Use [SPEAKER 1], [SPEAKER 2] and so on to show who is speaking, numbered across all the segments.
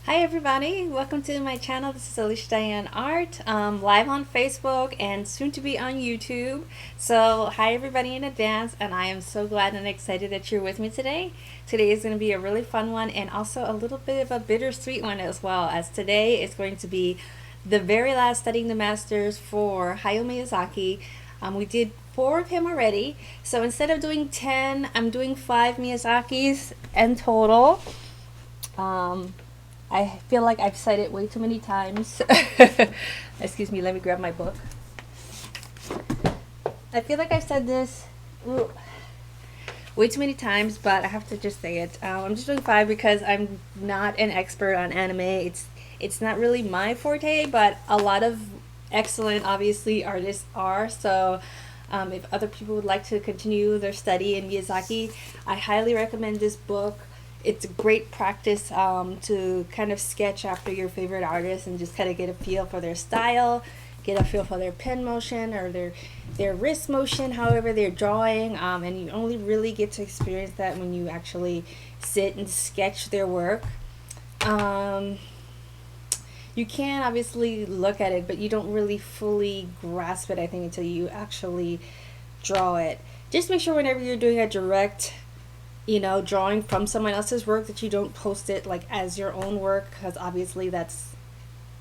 [SPEAKER 1] Hi everybody, welcome to my channel. This is Alicia Dianne Art, live on Facebook and soon to be on YouTube. So hi everybody in advance, and I am so glad and excited that you're with me today. Today is going to be a really fun one and also a little bit of a bittersweet one as well, as today is going to be the very last Studying the Masters for Hayao Miyazaki. We did 4 of him already, so instead of doing 10, I'm doing 5 Miyazakis in total. Um, I feel like I've said it way too many times. Excuse me, let me grab my book. I feel like I've said this way too many times, but I have to just say it. I'm just doing 5 because I'm not an expert on anime. It's not really my forte, but a lot of excellent, obviously, artists are. So if other people would like to continue their study in Miyazaki, I highly recommend this book. It's a great practice to kind of sketch after your favorite artist and just kind of get a feel for their style, get a feel for their pen motion or their wrist motion, however they're drawing. And you only really get to experience that when you actually sit and sketch their work. You can obviously look at it, but you don't really fully grasp it, I think, until you actually draw it. Just make sure whenever you're doing a direct drawing from someone else's work that you don't post it like as your own work, because obviously that's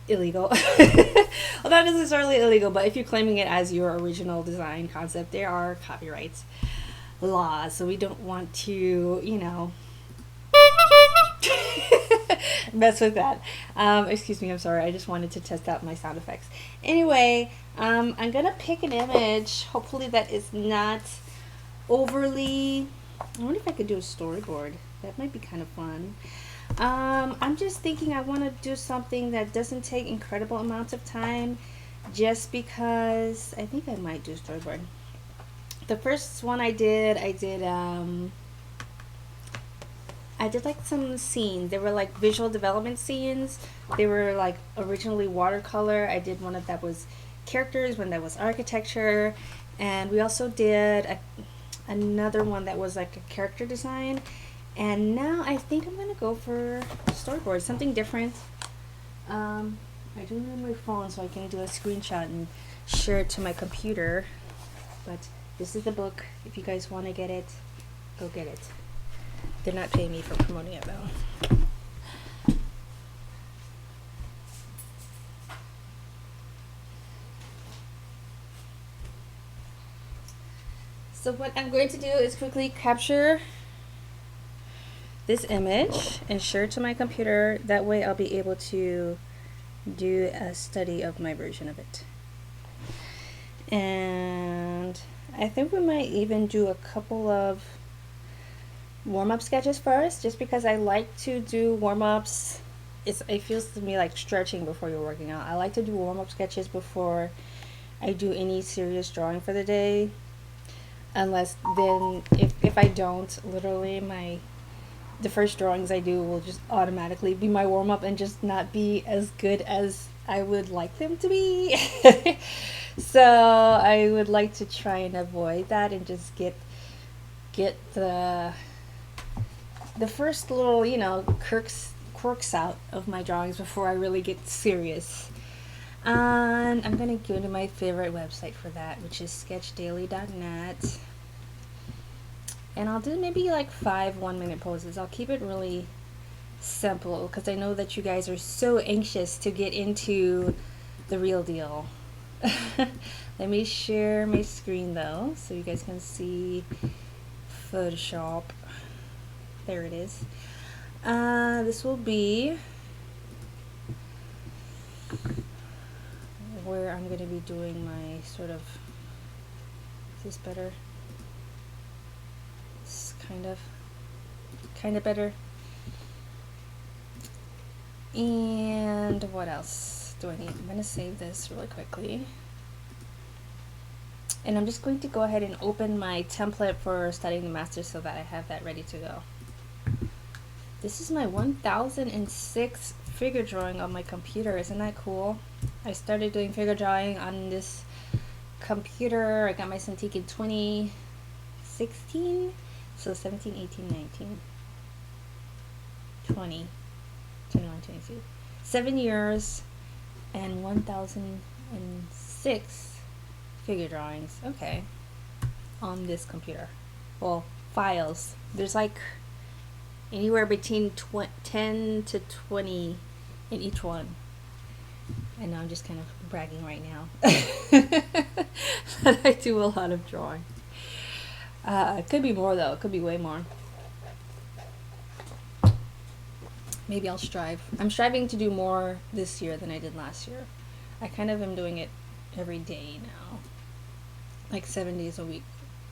[SPEAKER 1] illegal. Well, not necessarily illegal, but if you're claiming it as your original design concept, there are copyright laws, so we don't want to, mess with that. Excuse me, I'm sorry. I just wanted to test out my sound effects. Anyway, I'm gonna pick an image. Hopefully, that is not overly. I wonder if I could do a storyboard. That might be kind of fun. I'm just thinking I want to do something that doesn't take incredible amounts of time, just because I think I might do a storyboard. The first one I did like some scenes. They were like visual development scenes. They were like originally watercolor. I did one that was characters, one that was architecture, and we also did another one that was like a character design. And now I think I'm gonna go for storyboard, something different. I do have my phone, so I can do a screenshot and share it to my computer. But this is the book. If you guys want to get it, go get it. They're not paying me for promoting it though. So what I'm going to do is quickly capture this image and share it to my computer. That way I'll be able to do a study of my version of it. And I think we might even do a couple of warm-up sketches first, just because I like to do warm-ups. It feels to me like stretching before you're working out. I like to do warm-up sketches before I do any serious drawing for the day. Unless then, if I don't, literally the first drawings I do will just automatically be my warm-up and just not be as good as I would like them to be. So I would like to try and avoid that and just get the first little quirks out of my drawings before I really get serious. And I'm gonna go to my favorite website for that, which is sketchdaily.net. And I'll do maybe like 5 1-minute poses. I'll keep it really simple because I know that you guys are so anxious to get into the real deal. Let me share my screen though, so you guys can see Photoshop. There it is. This will be where I'm going to be doing my sort of, is this better? It's kind of better. And what else do I need? I'm going to save this really quickly. And I'm just going to go ahead and open my template for Studying the Masters so that I have that ready to go. This is my 1006 figure drawing on my computer. Isn't that cool? I started doing figure drawing on this computer. I got my Cintiq in 2016. So 17, 18, 19, 20, 21, 22. 7 years and 1006 figure drawings. Okay. On this computer. Well, files. There's like anywhere between 10 to 20 in each one. And I'm just kind of bragging right now that I do a lot of drawing. It could be more though. It could be way more. Maybe I'll strive. I'm striving to do more this year than I did last year. I kind of am doing it every day now, like 7 days a week.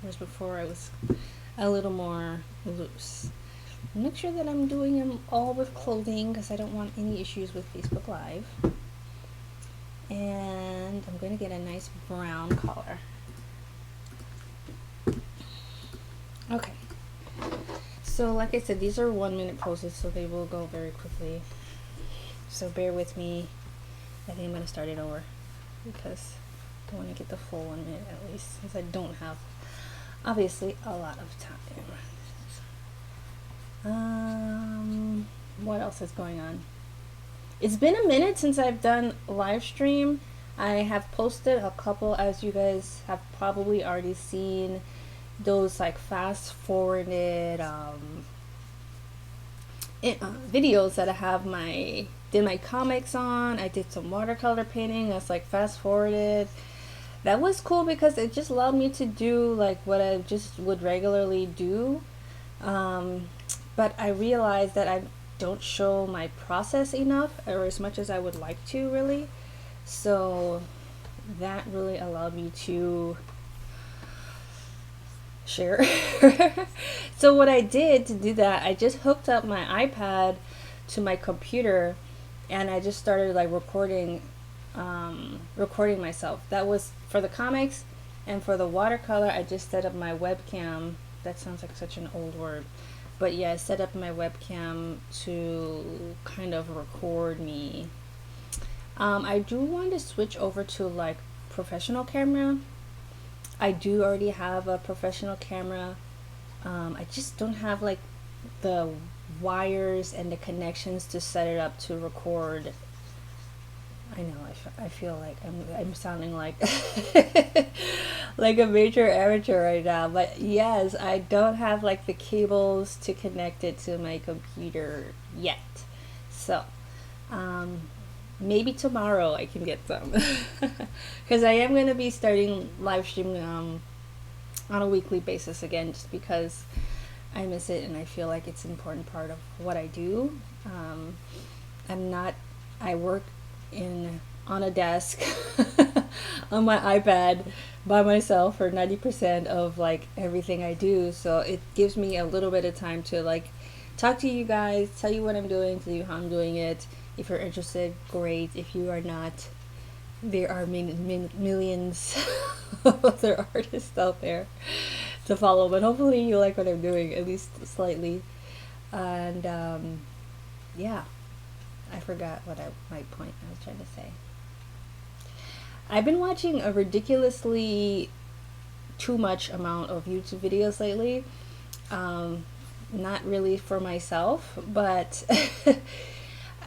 [SPEAKER 1] Whereas before I was a little more loose. Make sure that I'm doing them all with clothing because I don't want any issues with Facebook Live. And I'm going to get a nice brown color. Okay. So like I said, these are 1 minute poses, so they will go very quickly. So bear with me. I think I'm going to start it over because I want to get the full 1 minute at least, since I don't have, obviously, a lot of time. What else is going on? It's been a minute since I've done live stream. I have posted a couple, as you guys have probably already seen, those like fast forwarded videos that I have did my comics on. I did some watercolor painting that's like fast forwarded. That was cool because it just allowed me to do like what I just would regularly do. But I realized that I don't show my process enough, or as much as I would like to, really. So that really allowed me to share. So what I did to do that, I just hooked up my iPad to my computer and I just started like recording myself. That was for the comics, and for the watercolor I just set up my webcam. That sounds like such an old word, but yeah, I set up my webcam to kind of record me. I do want to switch over to like professional camera. I do already have a professional camera. I just don't have like the wires and the connections to set it up to record. I know, I feel like I'm sounding like like a major amateur right now, but yes, I don't have like the cables to connect it to my computer yet. So maybe tomorrow I can get some, because I am going to be starting live streaming on a weekly basis again, just because I miss it and I feel like it's an important part of what I do. I work on a desk on my iPad by myself for 90% of like everything I do, so it gives me a little bit of time to like talk to you guys, tell you what I'm doing, tell you how I'm doing it. If you're interested, great. If you are not, there are millions of other artists out there to follow, but hopefully you like what I'm doing, at least slightly. And yeah, I forgot what my point I was trying to say. I've been watching a ridiculously too much amount of YouTube videos lately. Not really for myself, but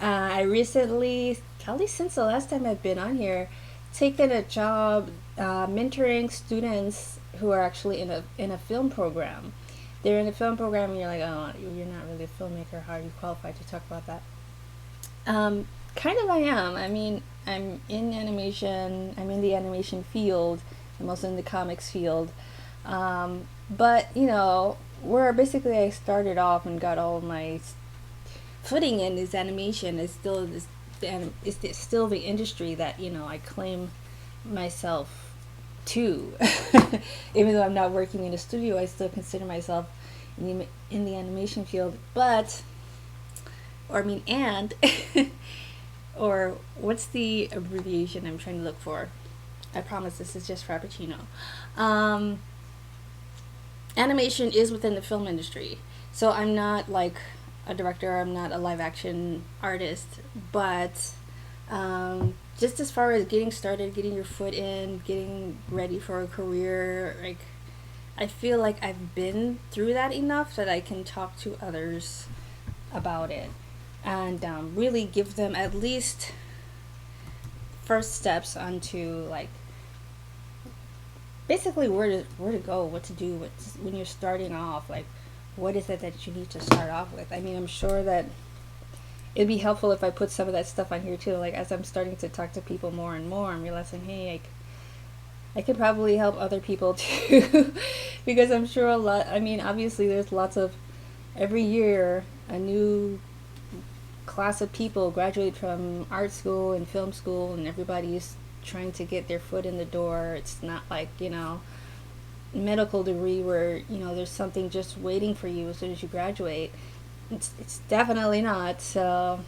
[SPEAKER 1] I recently, probably since the last time I've been on here, taken a job mentoring students who are actually in a film program. They're in a film program and you're like, oh, you're not really a filmmaker. How are you qualified to talk about that? Kind of I am. I mean, I'm in animation. I'm in the animation field. I'm also in the comics field. But, you know, where basically I started off and got all my footing in this animation is still still the industry that, you know, I claim myself to. Even though I'm not working in a studio, I still consider myself in the animation field. But, or I mean, and or what's the abbreviation I'm trying to look for? I promise this is just Frappuccino. Animation is within the film industry, so I'm not like a director, I'm not a live action artist, but just as far as getting started, getting your foot in, getting ready for a career, like I feel like I've been through that enough that I can talk to others about it. and really give them at least first steps onto like basically where to go, what to do, when you're starting off, like what is it that you need to start off with. I mean, I'm sure that it'd be helpful if I put some of that stuff on here too. Like as I'm starting to talk to people more and more, I'm realizing, hey, I could probably help other people too, because I'm sure a lot. I mean, obviously, there's lots of every year a new class of people graduate from art school and film school, and everybody's trying to get their foot in the door. It's not like, medical degree where, there's something just waiting for you as soon as you graduate. It's definitely not. So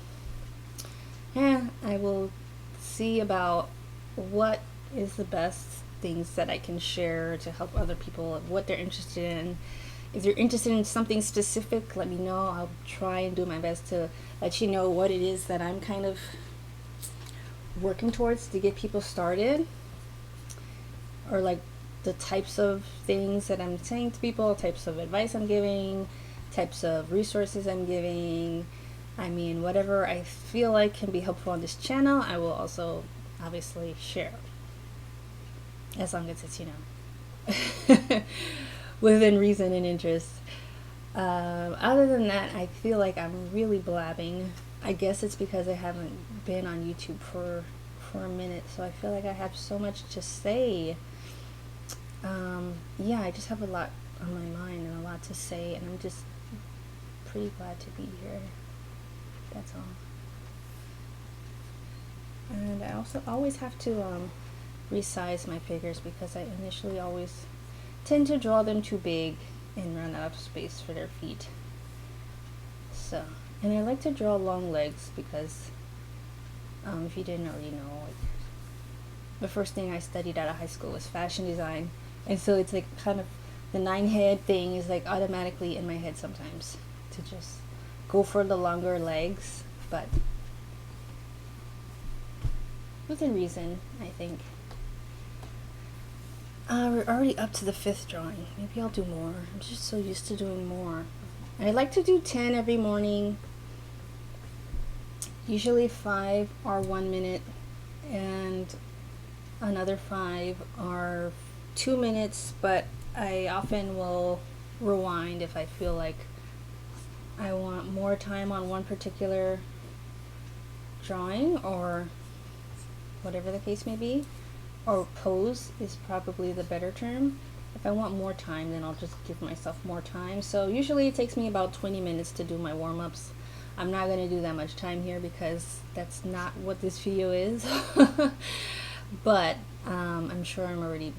[SPEAKER 1] yeah, I will see about what is the best things that I can share to help other people, what they're interested in. If you're interested in something specific, let me know. I'll try and do my best to let you know what it is that I'm kind of working towards to get people started, or like the types of things that I'm saying to people, types of advice I'm giving, types of resources I'm giving. I mean, whatever I feel like can be helpful on this channel, I will also obviously share, as long as it's, within reason and interest. Other than that, I feel like I'm really blabbing. I guess it's because I haven't been on YouTube for a minute, so I feel like I have so much to say. Yeah, I just have a lot on my mind and a lot to say, and I'm just pretty glad to be here. That's all. And I also always have to resize my figures, because I initially always tend to draw them too big and run out of space for their feet. So, and I like to draw long legs because if you didn't already know, like, the first thing I studied out of high school was fashion design, and so it's like kind of the 9-head thing is like automatically in my head sometimes to just go for the longer legs, but within reason, I think. We're already up to the 5th drawing. Maybe I'll do more. I'm just so used to doing more. I like to do 10 every morning. Usually 5 are 1 minute, and another 5 are 2 minutes, but I often will rewind if I feel like I want more time on one particular drawing, or whatever the case may be. Or pose is probably the better term. If I want more time, then I'll just give myself more time. So usually it takes me about 20 minutes to do my warm-ups. I'm not going to do that much time here because that's not what this video is. But I'm sure I'm already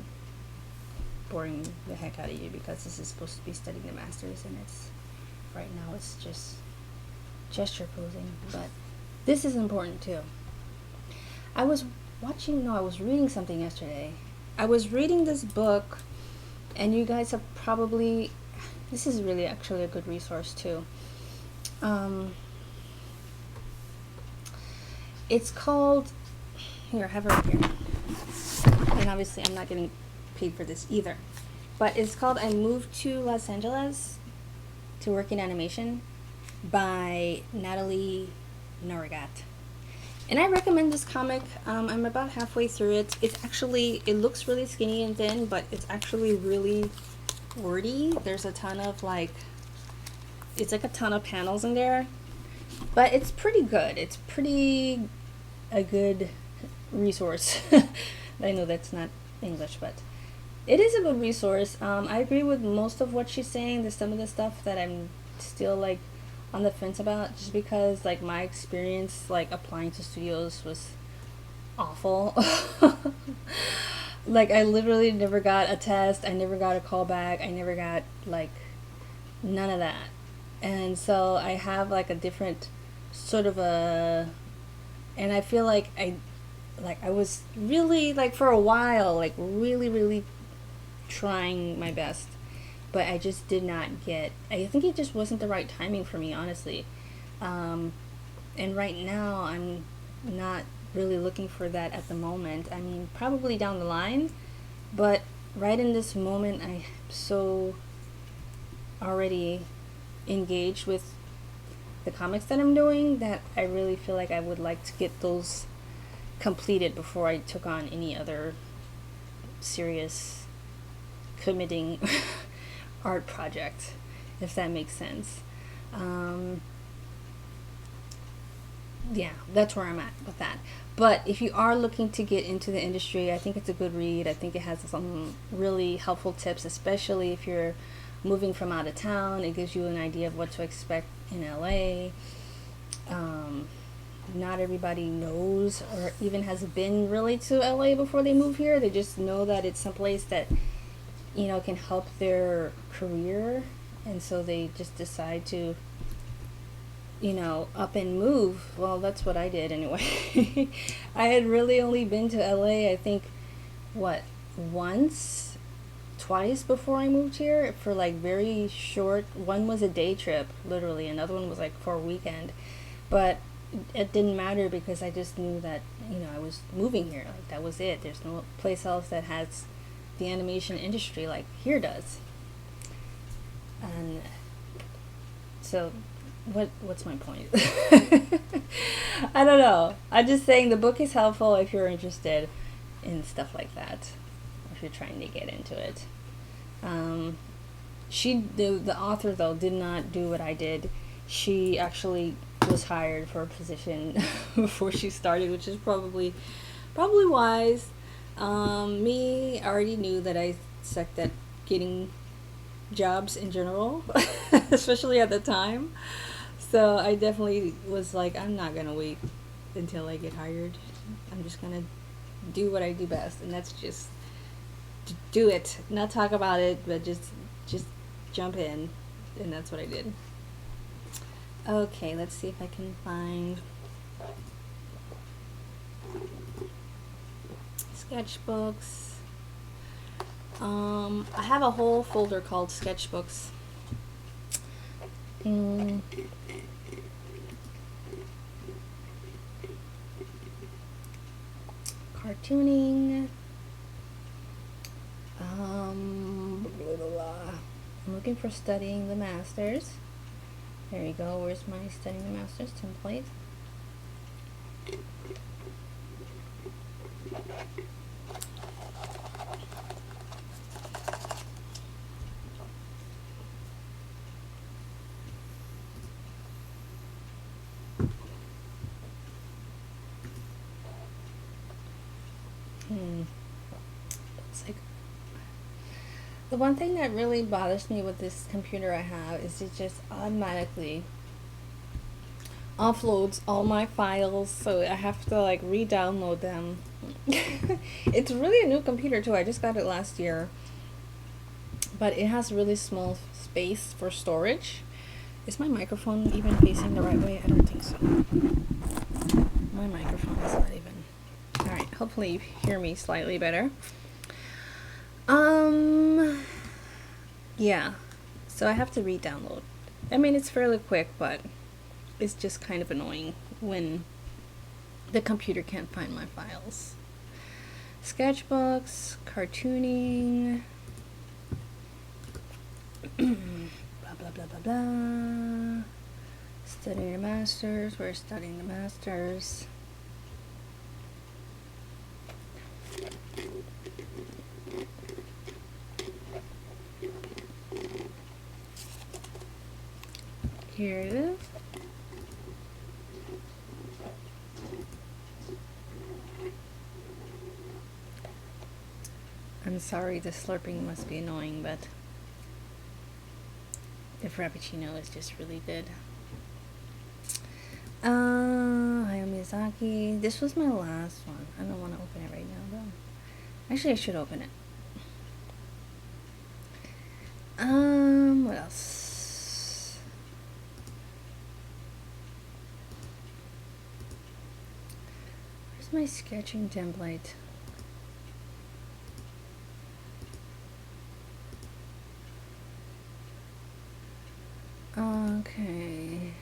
[SPEAKER 1] boring the heck out of you, because this is supposed to be studying the masters, and it's right now it's just gesture posing. But this is important too. I was reading something yesterday. I was reading this book, and you guys have probably, this is really actually a good resource too. It's called, here, I have it right here. And obviously I'm not getting paid for this either. But it's called I Moved to Los Angeles to Work in Animation by Natalie Norrigat. And I recommend this comic. I'm about halfway through it. It looks really skinny and thin, but it's actually really wordy. There's a ton of it's like a ton of panels in there. But it's pretty good. It's pretty a good resource. I know that's not English, but it is a good resource. I agree with most of what she's saying. There's some of the stuff that I'm still like on the fence about, just because like my experience like applying to studios was awful. Like I literally never got a test, I never got a call back, I never got like none of that. And so I have like a different sort of and I feel like I was really like for a while like really trying my best, but I just did not get, I think it just wasn't the right timing for me, honestly. And right now I'm not really looking for that at the moment. I mean, probably down the line, but right in this moment I'm so already engaged with the comics that I'm doing, that I really feel like I would like to get those completed before I took on any other serious committing art project, if that makes sense. Um, yeah, that's where I'm at with that. But if you are looking to get into the industry, I think it's a good read. I think it has some really helpful tips, especially if you're moving from out of town. It gives you an idea of what to expect in LA. Um, Not everybody knows or even has been really to LA before they move here. They just know that it's someplace that, can help their career. And so they just decide to, up and move. Well, that's what I did anyway. I had really only been to LA, I think, what, once, twice before I moved here for like very short. One was a day trip, literally. Another one was like for a weekend. But it didn't matter because I just knew that, I was moving here. Like, that was it. There's no place else that has the animation industry like here does. And so what's my point? I don't know. I'm just saying the book is helpful if you're interested in stuff like that, if you're trying to get into it. The author though did not do what I did. She actually was hired for a position before she started, which is probably wise. Me, I already knew that I sucked at getting jobs in general, especially at the time. So I definitely was like, I'm not gonna wait until I get hired. I'm just gonna do what I do best, and that's just do it, not talk about it, but just jump in, and that's what I did. Okay, let's see if I can find sketchbooks. I have a whole folder called sketchbooks. Cartooning. Blah, blah, blah. I'm looking for studying the masters. There you go. Where's my studying the masters template? It's like the one thing that really bothers me with this computer I have is it just automatically offloads all my files, so I have to like re-download them. It's really a new computer too. I just got it last year, but it has really small space for storage. Is my microphone even facing the right way? I don't think so. My microphone is not even. Alright, hopefully you hear me slightly better. Yeah. So I have to re-download. I mean, it's fairly quick, but it's just kind of annoying when the computer can't find my files. Sketchbooks, cartooning, blah, blah, blah, blah, blah. Studying the masters. We're studying the masters. Here it is. I'm sorry, the slurping must be annoying, but the Frappuccino is just really good. Hayao Miyazaki. This was my last one. I don't want to open it right now, though. Actually, I should open it. What else? Where's my sketching template? Okay.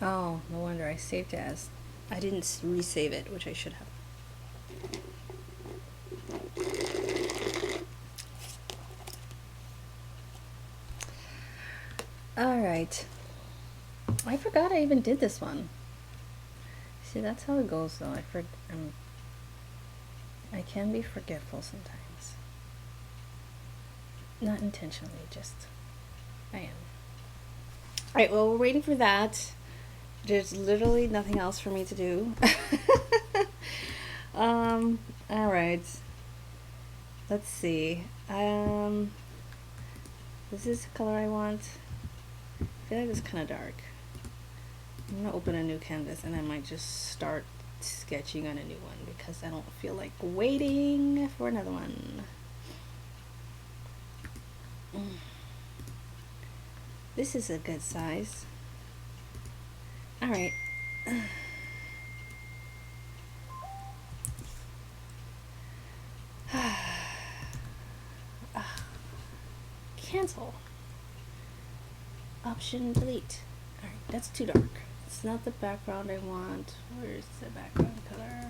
[SPEAKER 1] Oh, no wonder I saved it as. I didn't resave it, which I should have. Alright. I forgot I even did this one. See, that's how it goes though. I can be forgetful sometimes. Not intentionally, just I am. Alright, well, we're waiting for that. There's literally nothing else for me to do. Alright. Let's see. This is the color I want. I feel like it's kind of dark. I'm gonna open a new canvas and I might just start sketching on a new one because I don't feel like waiting for another one. This is a good size. Alright. Cancel. Option delete. Alright, that's too dark. It's not the background I want. Where's the background color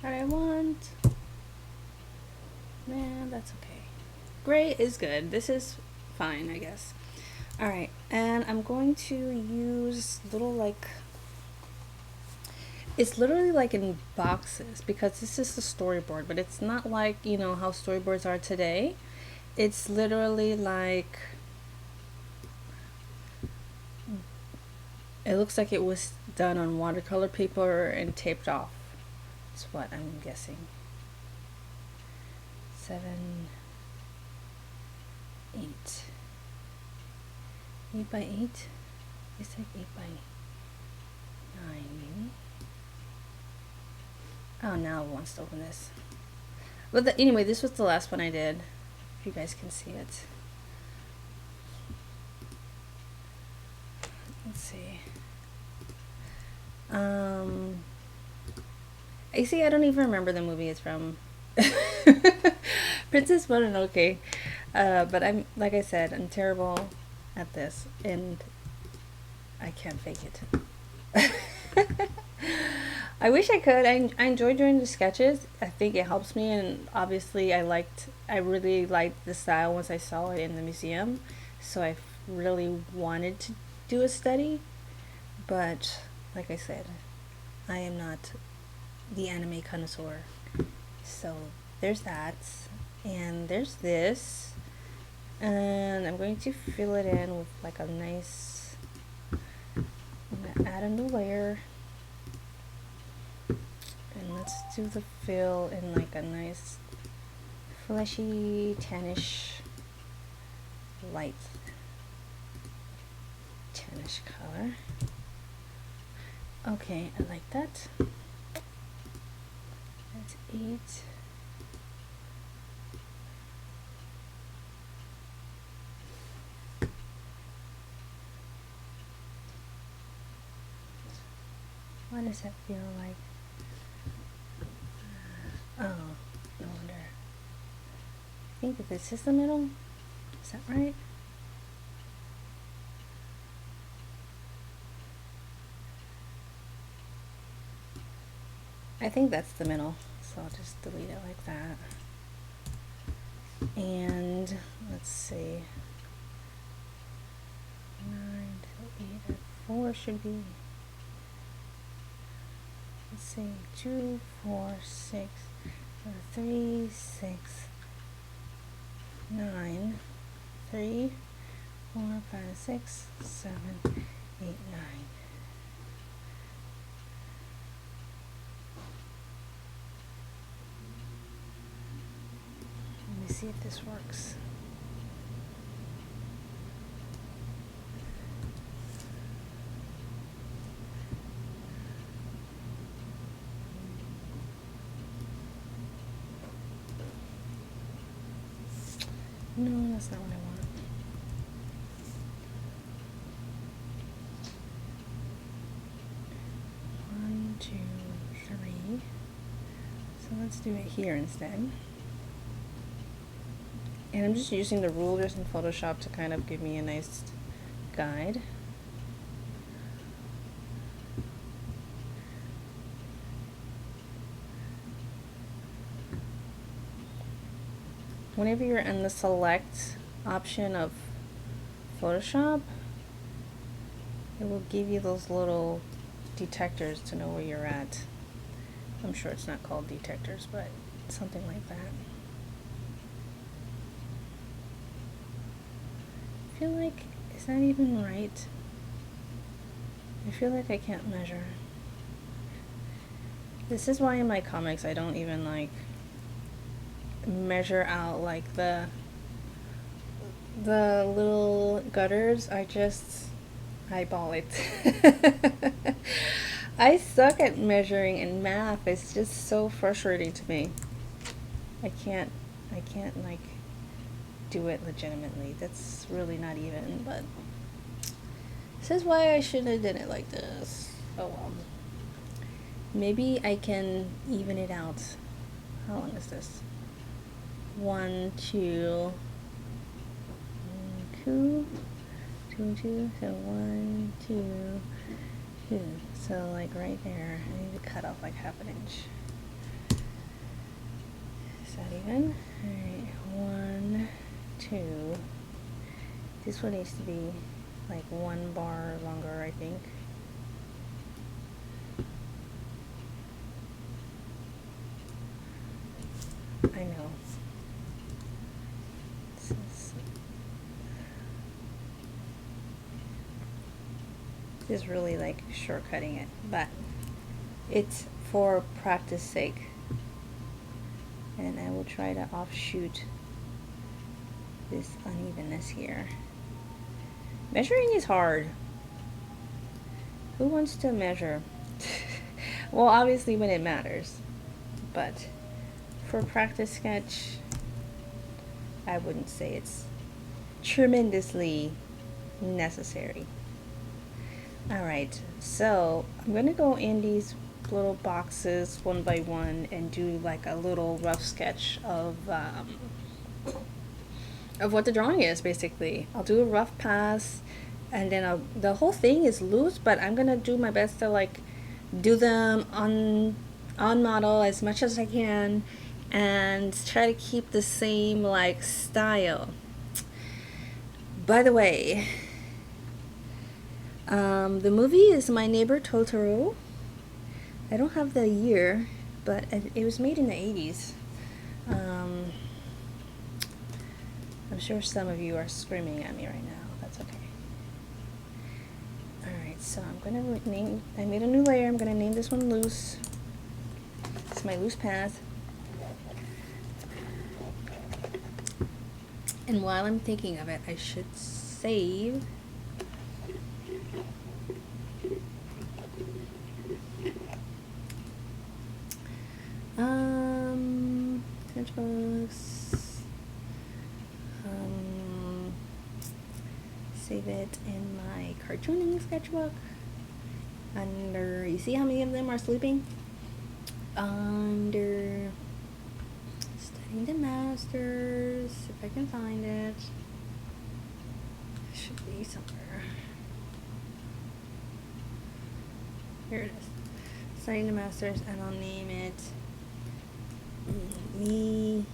[SPEAKER 1] that I want? Man, that's okay. Gray is good. This is fine, I guess. Alright, and I'm going to use little like, it's literally like in boxes because this is the storyboard, but it's not like, you know, how storyboards are today. It's literally like, it looks like it was done on watercolor paper and taped off. That's what I'm guessing. 7, 8. 8 by 8? It's like 8 by 9 maybe. Oh, now it wants to open this. But anyway, this was the last one I did. If you guys can see it. Let's see. I see. I don't even remember the movie it's from. Princess Mononoke. But I'm, like I said, I'm terrible at this, and I can't fake it. I wish I could. I enjoy doing the sketches. I think it helps me, and obviously I really liked the style once I saw it in the museum, so I really wanted to do a study, but like I said, I am not the anime connoisseur. So there's that, and there's this, and I'm going to fill it in with like a nice, I'm gonna add a new layer. And let's do the fill in like a nice fleshy tannish light tannish color. Okay, I like that. That's 8. What does that feel like? Oh, no wonder. I think that this is the middle. Is that right? I think that's the middle, so I'll just delete it like that. And let's see. 9 to 8 at 4 should be. Let's see, 2, 4, 6, 3, 6, 9, 3, 4, 5, 6, 7, 8, 9. Let me see if this works. No, that's not what I want. One, two, three. So let's do it here instead. And I'm just using the rulers in Photoshop to kind of give me a nice guide. Whenever you're in the select option of Photoshop, It will give you those little detectors to know where you're at. I'm sure it's not called detectors, but something like that. I feel like, is that even right? I feel like I can't measure. This is why in my comics I don't even like measure out like the little gutters. I just eyeball it. I suck at measuring in math. It's just so frustrating to me. I can't like do it legitimately. That's really not even, but this is why I shouldn't have done it like this. Oh well. Maybe I can even it out. How long is this? 1, 2, 2, 2, 2. So 1, 2, 2. So like right there, I need to cut off like half an inch. Is that even? Alright, 1, 2. This one needs to be like 1 bar longer, I think. I know. This is really like shortcutting it, but it's for practice sake. And I will try to offshoot this unevenness here. Measuring is hard. Who wants to measure? Well, obviously when it matters, but for practice sketch, I wouldn't say it's tremendously necessary. Alright, so I'm gonna go in these little boxes one by one and do like a little rough sketch of what the drawing is, basically. I'll do a rough pass, and then the whole thing is loose, but I'm gonna do my best to like do them on model as much as I can and try to keep the same like style. By the way, the movie is My Neighbor Totoro. I don't have the year, but it was made in the 80s. I'm sure some of you are screaming at me right now. That's okay. Alright, so I'm gonna name, I made a new layer. I'm gonna name this one Loose. It's my loose path. And while I'm thinking of it, I should save sketchbooks. Save it in my cartooning sketchbook. Under, you see how many of them are sleeping? Under Studying the Masters, if I can find it. It should be somewhere. Here it is. Studying the Masters, and I'll name it Miyazaki.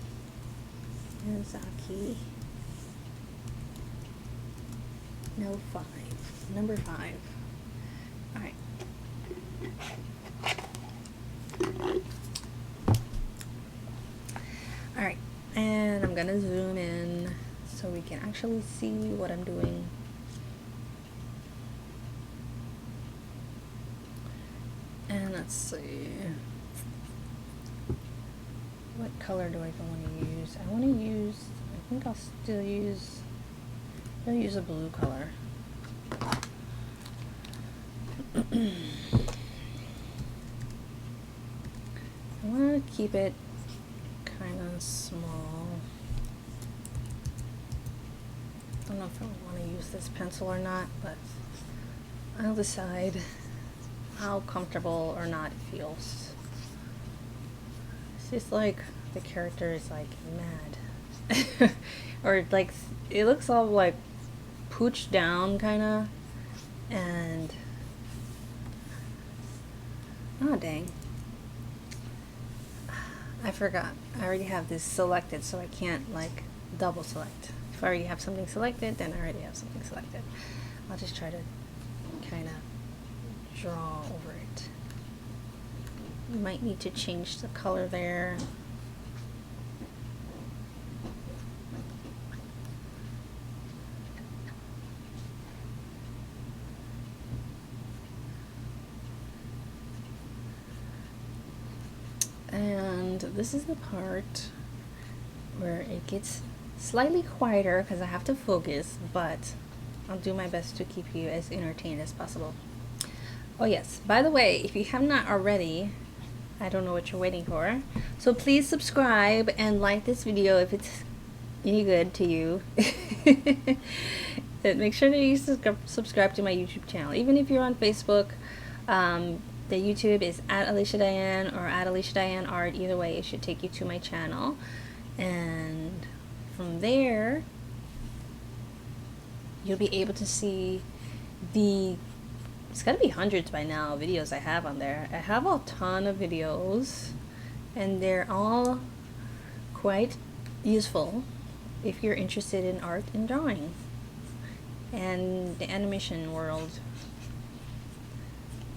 [SPEAKER 1] No, 5. Number 5. Alright. Alright, and I'm gonna zoom in so we can actually see what I'm doing. And let's see. What color do I want to use? I want to use, I think I'll still use, I'll use a blue color. I want to keep it kind of small. I don't know if I want to use this pencil or not, but I'll decide how comfortable or not it feels. It's just like the character is like mad. Or like it looks all like pooched down kinda, and oh dang, I forgot. I already have this selected, so I can't like double select. If I already have something selected, then I already have something selected. I'll just try to kind of draw over it. You might need to change the color there. And this is the part where it gets slightly quieter because I have to focus, but I'll do my best to keep you as entertained as possible. Oh yes, by the way, if you have not already, I don't know what you're waiting for, so please subscribe and like this video if it's any good to you. Make sure that you subscribe to my YouTube channel. Even if you're on Facebook, the YouTube is at Alicia Dianne or at Alicia Dianne Art. Either way, it should take you to my channel. And from there, you'll be able to see it's gotta be hundreds by now, videos I have on there. I have a ton of videos, and they're all quite useful if you're interested in art and drawing and the animation world.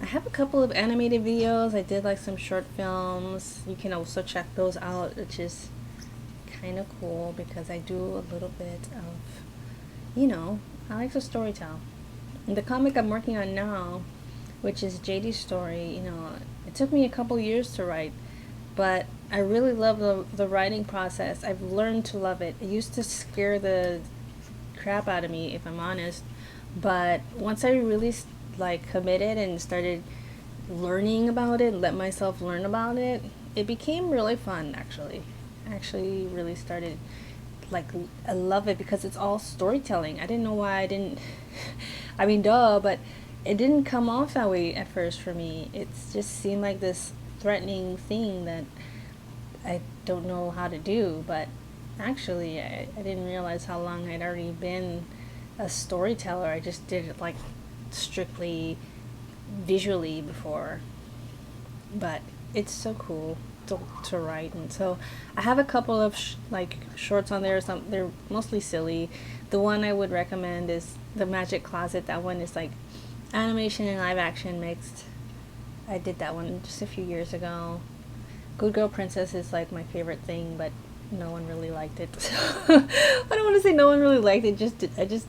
[SPEAKER 1] I have a couple of animated videos. I did like some short films. You can also check those out, which is kind of cool because I do a little bit of, you know, I like to storytell. And the comic I'm working on now, which is JD's story, you know, it took me a couple years to write, but I really love the writing process. I've learned to love it. It used to scare the crap out of me, if I'm honest, but once I really like committed and started learning about it, let myself learn about it, it became really fun. Actually really started, like, I love it because it's all storytelling. I didn't know why I didn't I mean, duh, but it didn't come off that way at first for me. It just seemed like this threatening thing that I don't know how to do, but actually I didn't realize how long I'd already been a storyteller. I just did it like strictly visually before, but it's so cool to write. And so I have a couple of like shorts on there. They're mostly silly. The one I would recommend is The Magic Closet. That one is like animation and live action mixed. I did that one just a few years ago. Good Girl Princess is like my favorite thing, but no one really liked it. I don't want to say no one really liked it, I just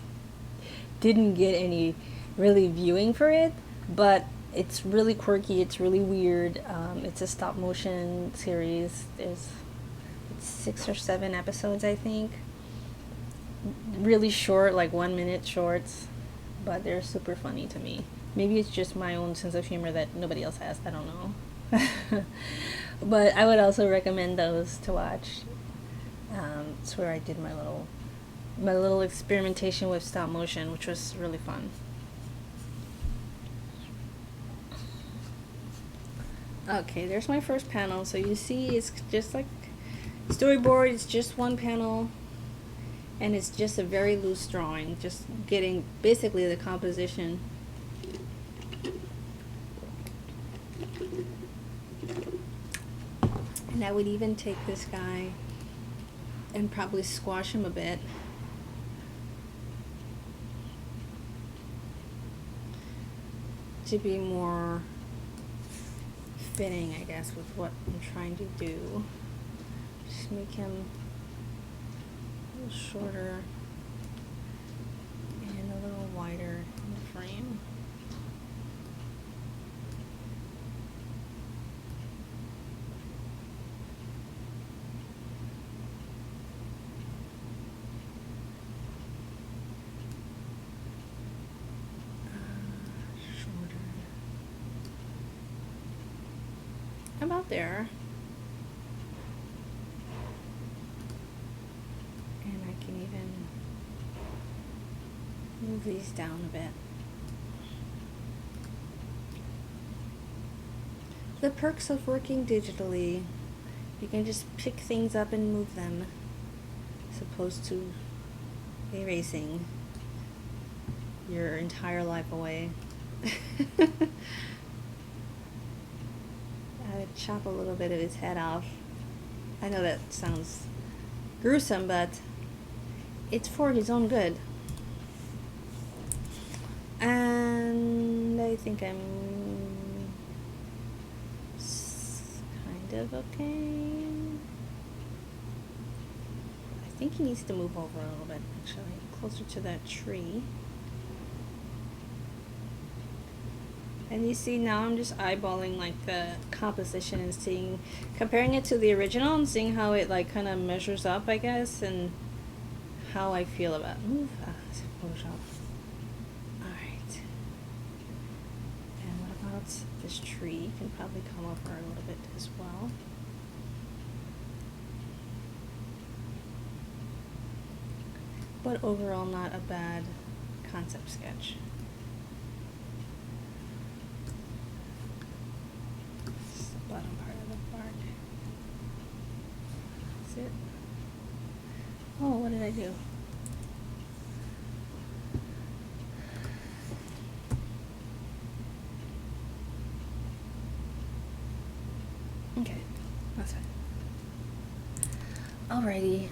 [SPEAKER 1] didn't get any really viewing for it, but it's really quirky, it's really weird. It's a stop motion series. It's 6 or 7 episodes, I think. Really short, like 1-minute shorts, but they're super funny to me. Maybe it's just my own sense of humor that nobody else has, I don't know. But I would also recommend those to watch. It's where I did my little experimentation with stop motion, which was really fun. Okay, there's my first panel. So you see it's just like storyboard, it's just one panel, and it's just a very loose drawing, just getting basically the composition. And I would even take this guy and probably squash him a bit. To be more fitting, I guess, with what I'm trying to do. Just make him a little shorter and a little wider in the frame. About there, and I can even move these down a bit. The perks of working digitally: you can just pick things up and move them, as opposed to erasing your entire life away. Chop a little bit of his head off. I know that sounds gruesome, but it's for his own good. And I think I'm kind of okay. I think he needs to move over a little bit, actually, closer to that tree. And you see now I'm just eyeballing like the composition and seeing, comparing it to the original and seeing how it like kind of measures up, I guess, and how I feel about Photoshop. Alright. And what about this tree? Can probably come over a little bit as well. But overall not a bad concept sketch. This is the bottom part of the bark. That's it. Oh, what did I do? Okay, that's fine. Alrighty.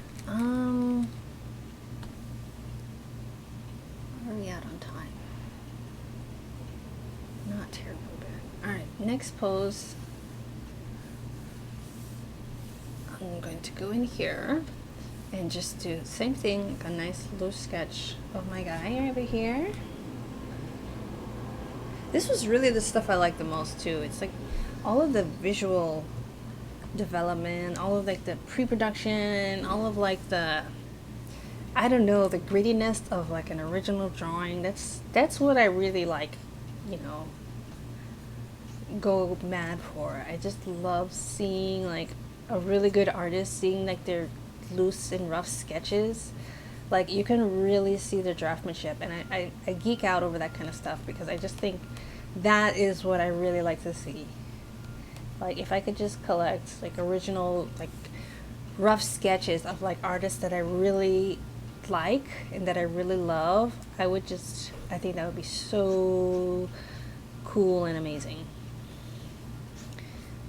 [SPEAKER 1] Where are we at on time? Not terribly bad. Alright, next pose. I'm going to go in here and just do the same thing, a nice loose sketch of my guy over here. This was really the stuff I like the most too. It's like all of the visual development, all of like the pre-production, all of like the, I don't know, the grittiness of like an original drawing. That's what I really like, you know, go mad for. I just love seeing like a really good artist, seeing like their loose and rough sketches. Like you can really see the draftsmanship, and I geek out over that kind of stuff because I just think that is what I really like to see. Like if I could just collect like original like rough sketches of like artists that I really like and that I really love, I think that would be so cool and amazing.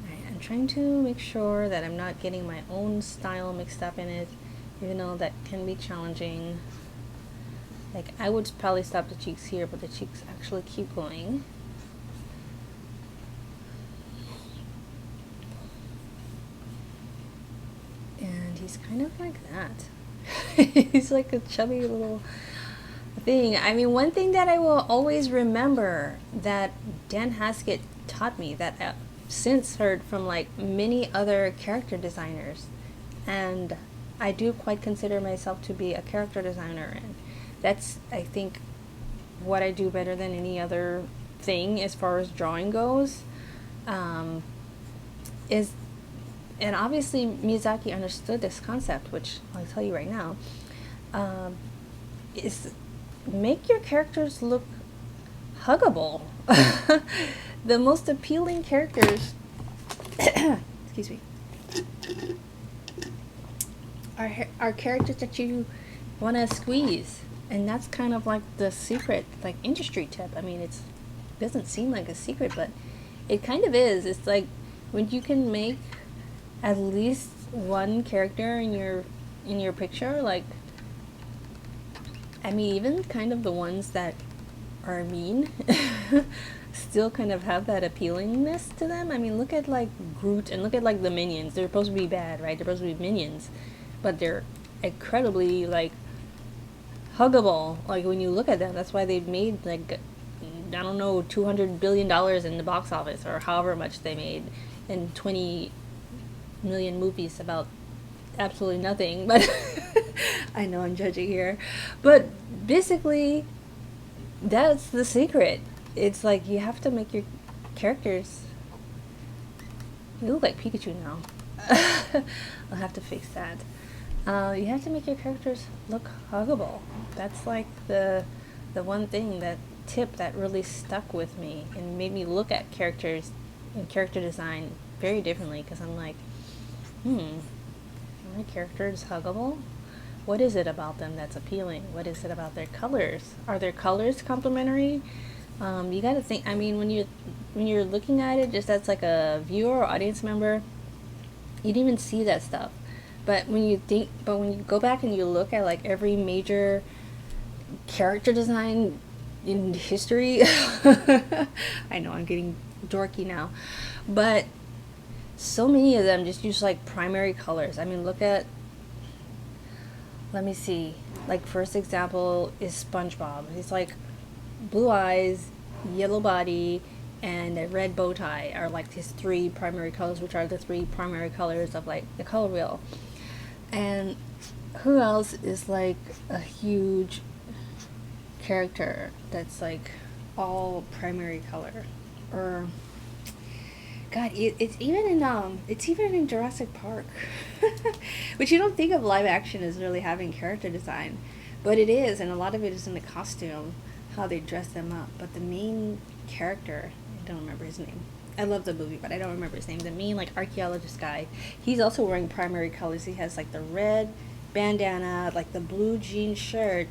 [SPEAKER 1] Alright, I'm trying to make sure that I'm not getting my own style mixed up in it, even though that can be challenging. Like I would probably stop the cheeks here, but the cheeks actually keep going. And he's kind of like that. He's like a chubby little thing. I mean, one thing that I will always remember that Dan Haskett taught me, that I've since heard from like many other character designers, and I do quite consider myself to be a character designer, and that's, I think, what I do better than any other thing as far as drawing goes, is, and obviously Miyazaki understood this concept, which I'll tell you right now, is make your characters look huggable. The most appealing characters excuse me, are characters that you want to squeeze, and that's kind of like the secret, like industry tip. I mean, it doesn't seem like a secret, but it kind of is. It's like when you can make at least one character in your picture, like, I mean, even kind of the ones that are mean still kind of have that appealingness to them. I mean, look at like Groot, and look at like the minions. They're supposed to be bad, right? They're supposed to be minions, but they're incredibly like huggable. Like when you look at them, that's why they've made like, I don't know, $200 billion in the box office, or however much they made, in 20 million movies about absolutely nothing. But I know I'm judging here, but basically that's the secret. It's like you have to make your characters, you look like Pikachu now. I'll have to fix that. You have to make your characters look huggable. That's like the one thing, that tip that really stuck with me and made me look at characters and character design very differently, because I'm like, my character is huggable? What is it about them that's appealing? What is it about their colors? Are their colors complementary? You got to think. I mean, when you're looking at it just as like a viewer or audience member, you didn't even see that stuff. But when you go back and you look at like every major character design in history. I know I'm getting dorky now, but so many of them just use like primary colors. I mean, look at, let me see, like first example is SpongeBob. He's like blue eyes, yellow body, and a red bow tie are like his three primary colors, which are the three primary colors of like the color wheel. And who else is like a huge character that's like all primary color? Or God, it's even in Jurassic Park, which you don't think of live action as really having character design, but it is, and a lot of it is in the costume, how they dress them up. But the main character, I don't remember his name. I love the movie, but I don't remember his name. The main like archaeologist guy, he's also wearing primary colors. He has like the red bandana, like the blue jean shirt,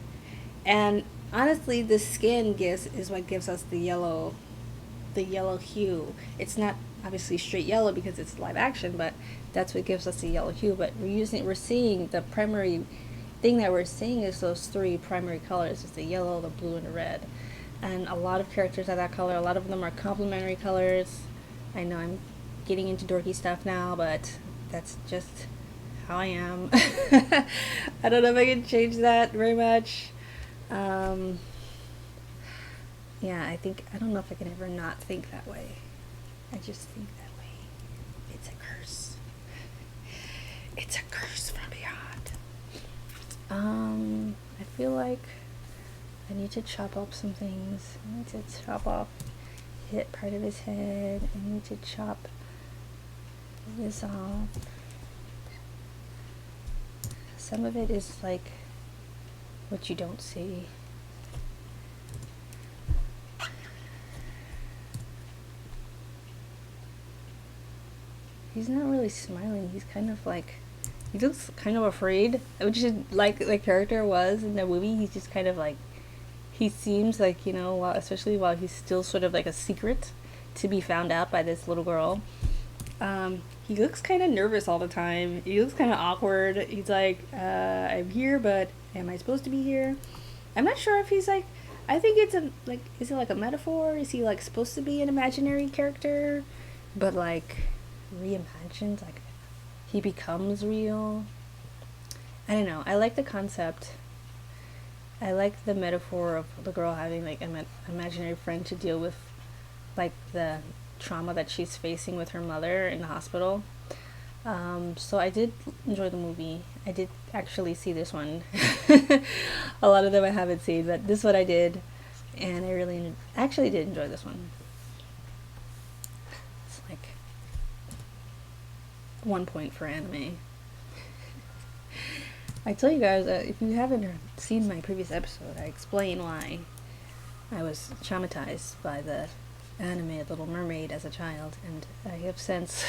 [SPEAKER 1] and honestly, the skin gives is what gives us the yellow hue. It's not obviously straight yellow because it's live action, but that's what gives us the yellow hue. But we're seeing the primary thing that we're seeing is those three primary colors: it's the yellow, the blue, and the red. And a lot of characters are that color. A lot of them are complementary colors. I know I'm getting into dorky stuff now, but that's just how I am. I don't know if I can change that very much. Um, yeah, I don't know if I can ever not think that way. I just think that way. It's a curse. It's a curse from beyond. I feel like I need to chop up some things. I need to chop off hit part of his head. I need to chop this off. Some of it is like what you don't see. He's not really smiling. He's kind of like, he looks kind of afraid, which is like the character was in the movie. He's just kind of like, he seems like, especially while he's still sort of like a secret to be found out by this little girl. He looks kind of nervous all the time. He looks kind of awkward. He's like, I'm here, but am I supposed to be here? I'm not sure if he's like, I think it's is it like a metaphor? Is he like supposed to be an imaginary character, but like reimagined? Like he becomes real? I don't know. I like the concept. I like the metaphor of the girl having like an imaginary friend to deal with like the trauma that she's facing with her mother in the hospital. So I did enjoy the movie. I did actually see this one. A lot of them I haven't seen, but this one I did, and I really actually did enjoy this one. It's like 1 point for anime. I tell you guys, if you haven't seen my previous episode, I explain why I was traumatized by the anime Little Mermaid as a child, and I have since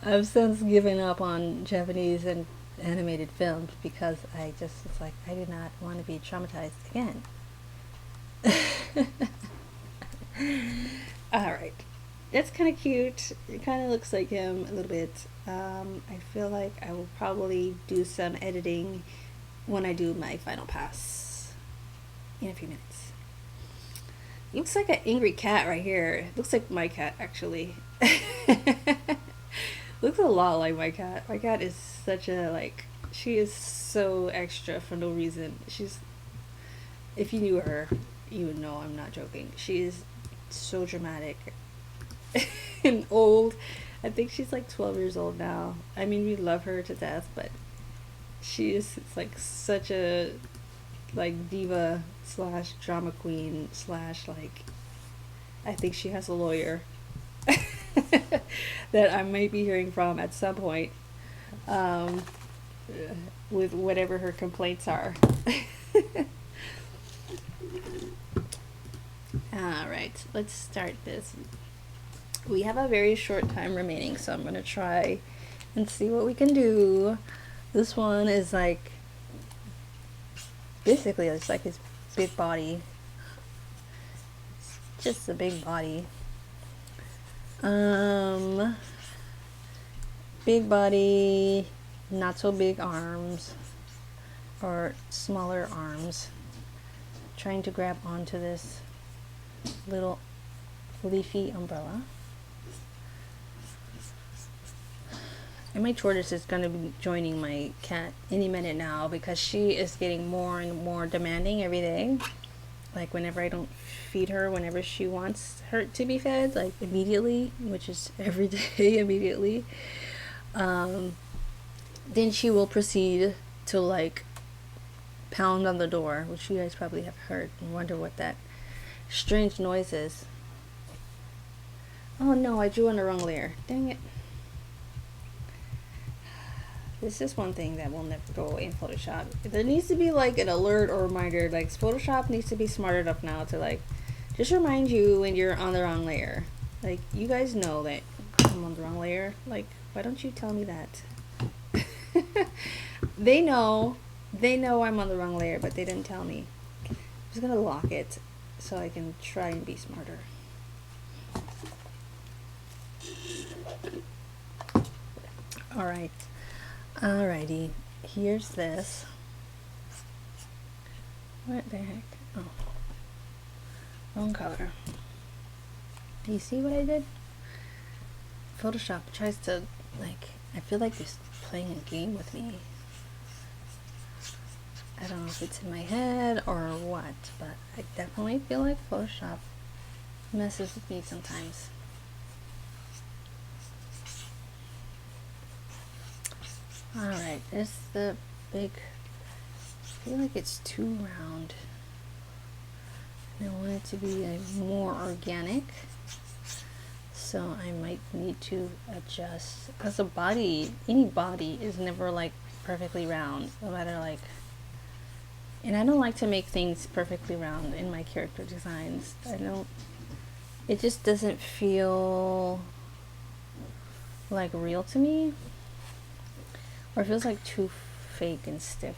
[SPEAKER 1] I've since given up on Japanese and animated films because it's like I do not want to be traumatized again. Alright. That's kind of cute. It kind of looks like him a little bit. I feel like I will probably do some editing when I do my final pass in a few minutes. Looks like an angry cat right here. Looks like my cat, actually. Looks a lot like my cat. My cat is such a, like, she is so extra for no reason. If you knew her, you would know I'm not joking. She is so dramatic and old. I think she's like 12 years old now. I mean, we love her to death, but it's like such a like diva slash drama queen slash like I think she has a lawyer that I might be hearing from at some point with whatever her complaints are. Alright, let's start this. We have a very short time remaining, so I'm going to try and see what we can do. This one is like, basically it's like his big body. It's just a big body. Big body, not so big arms, or smaller arms. trying to grab onto this little leafy umbrella. And my tortoise is going to be joining my cat any minute now because she is getting more and more demanding every day. Like whenever I don't feed her, whenever she wants her to be fed, like immediately, which is every day immediately, then she will proceed to like pound on the door, which you guys probably have heard and wonder what that strange noise is. Oh no, I drew on the wrong layer. Dang it. This is one thing that will never go away in Photoshop. There needs to be like an alert or reminder. Like Photoshop needs to be smart enough now to like just remind you when you're on the wrong layer. Like you guys know that I'm on the wrong layer. Like why don't you tell me that? They know I'm on the wrong layer, but they didn't tell me. I'm just gonna lock it so I can try and be smarter. Alright. Alrighty. Here's this. What the heck? Oh. Wrong color. Do you see what I did? Photoshop tries to, like, I feel like it's playing a game with me. I don't know if it's in my head or what, but I definitely feel like Photoshop messes with me sometimes. Alright, it's the big, I feel like it's too round. I want it to be more organic, so I might need to adjust, because a body, any body is never like perfectly round, no matter like, and I don't like to make things perfectly round in my character designs. It just doesn't feel like real to me. Or it feels like too fake and stiff.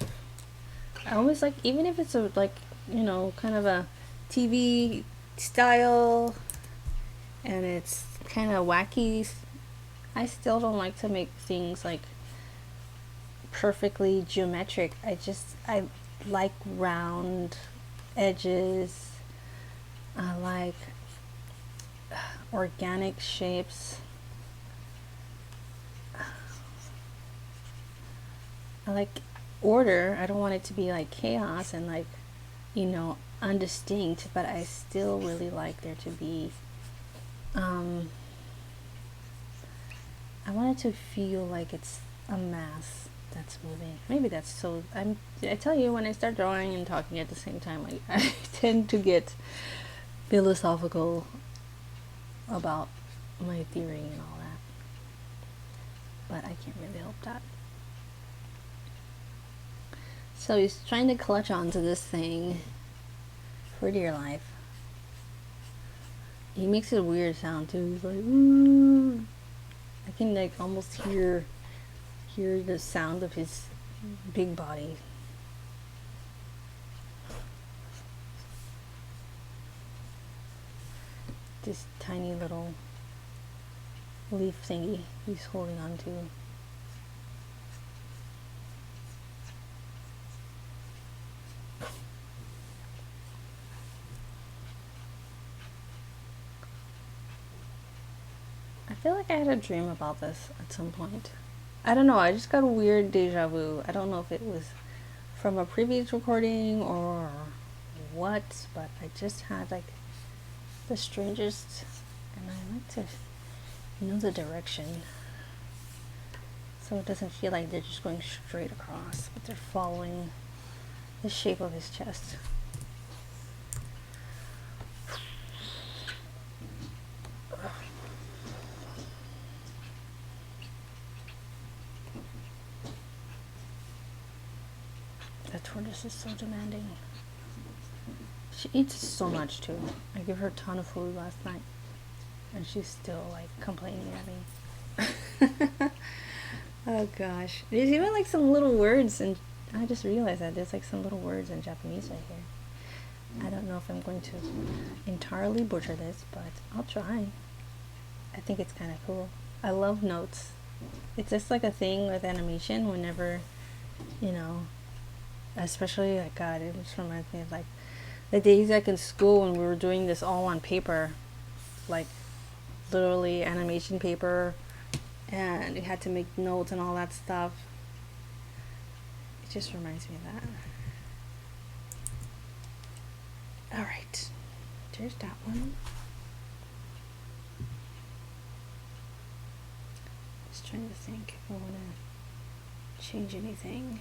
[SPEAKER 1] I always like, even if it's a like, you know, kind of a TV style and it's kind of wacky, I still don't like to make things like perfectly geometric. I like round edges. I like organic shapes. I like order. I don't want it to be like chaos and like, you know, undistinct, but I still really like there to be, I want it to feel like it's a mass that's moving. Maybe that's so, I tell you, when I start drawing and talking at the same time, I tend to get philosophical about my theory and all that, but I can't really help that. So he's trying to clutch onto this thing for dear life. He makes a weird sound too. He's like, ooh. I can like almost hear the sound of his big body. This tiny little leaf thingy he's holding on to. I feel like I had a dream about this at some point. I don't know, I just got a weird deja vu. I don't know if it was from a previous recording or what, but I just had like the strangest, and I like to know the direction so it doesn't feel like they're just going straight across, but they're following the shape of his chest. That tortoise is so demanding. She eats so much too. I gave her a ton of food last night and she's still like complaining at me. Oh gosh. There's even like some little words, and I just realized that there's like some little words in Japanese right here. I don't know if I'm going to entirely butcher this, but I'll try. I think it's kind of cool. I love notes. It's just like a thing with animation whenever, you know, especially like God, it just reminds me of like The days like in school when we were doing this all on paper, like literally animation paper, and you had to make notes and all that stuff. It just reminds me of that. All right, there's that one. Just trying to think if I want to change anything.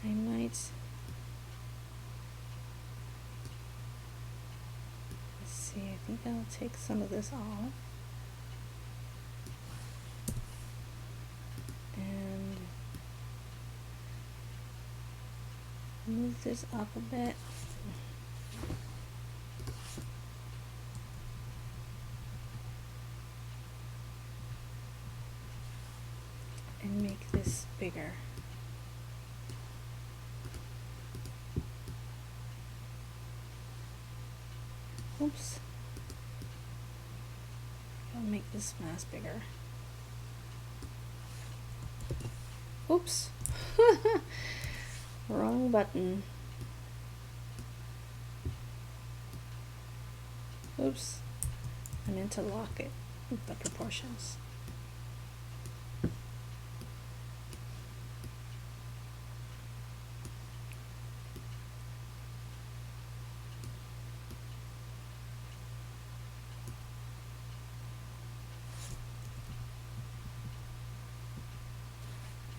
[SPEAKER 1] I might. Let's see, I think I'll take some of this off. And move this up a bit. And make this bigger. Oops. I'll make this mask bigger. Oops. Wrong button. Oops. I meant to lock it with the proportions.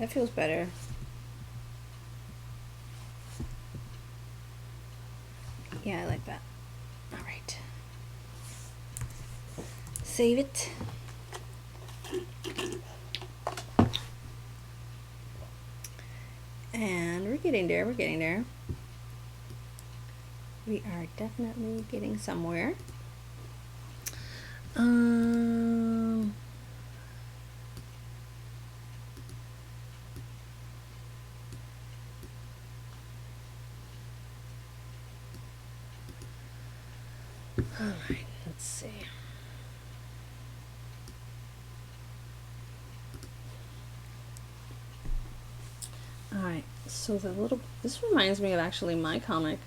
[SPEAKER 1] That feels better. Yeah, I like that. All right. Save it. And we're getting there, we're getting there. We are definitely getting somewhere. All right, let's see. All right, so this reminds me of actually my comic.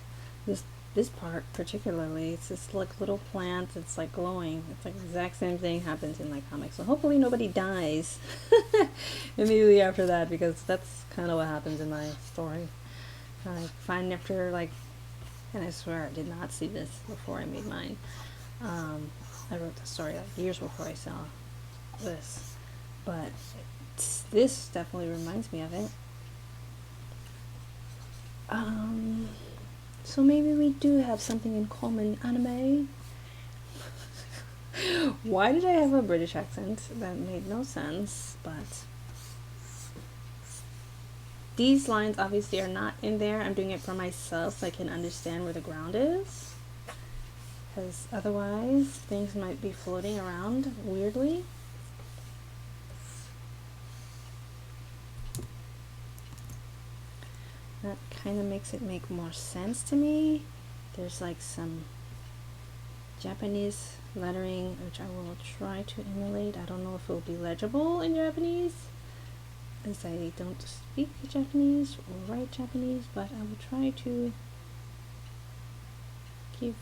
[SPEAKER 1] This part particularly, it's this like little plant. It's like glowing. It's like the exact same thing happens in my comic. So hopefully nobody dies immediately after that, because that's kind of what happens in my story. I find after like, and I swear I did not see this before I made mine. I wrote the story like years before I saw this, but this definitely reminds me of it. So maybe we do have something in common, anime. Why did I have a British accent? That made no sense, but these lines obviously are not in there. I'm doing it for myself so I can understand where the ground is, because otherwise things might be floating around weirdly. That kind of makes it make more sense to me. There's like some Japanese lettering, which I will try to emulate. I don't know if it will be legible in Japanese, as I don't speak Japanese or write Japanese, but I will try to give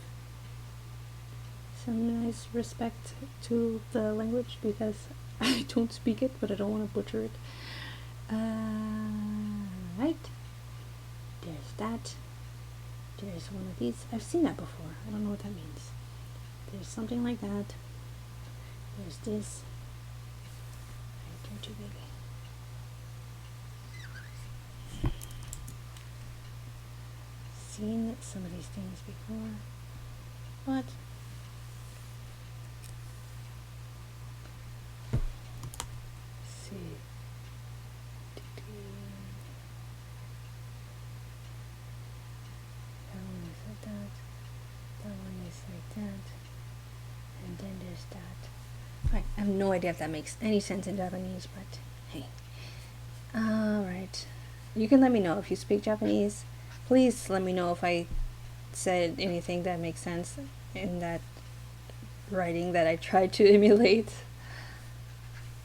[SPEAKER 1] some nice respect to the language, because I don't speak it, but I don't want to butcher it. Right. There's that. There's one of these. I've seen that before. I don't know what that means. There's something like that. There's this. I turn too big. Seen some of these things before, but let's see. That one is like that. That one is like that. And then there's that. Right. I have no idea if that makes any sense in Japanese, but hey. Alright. You can let me know if you speak Japanese. Please let me know if I said anything that makes sense in that writing that I tried to emulate.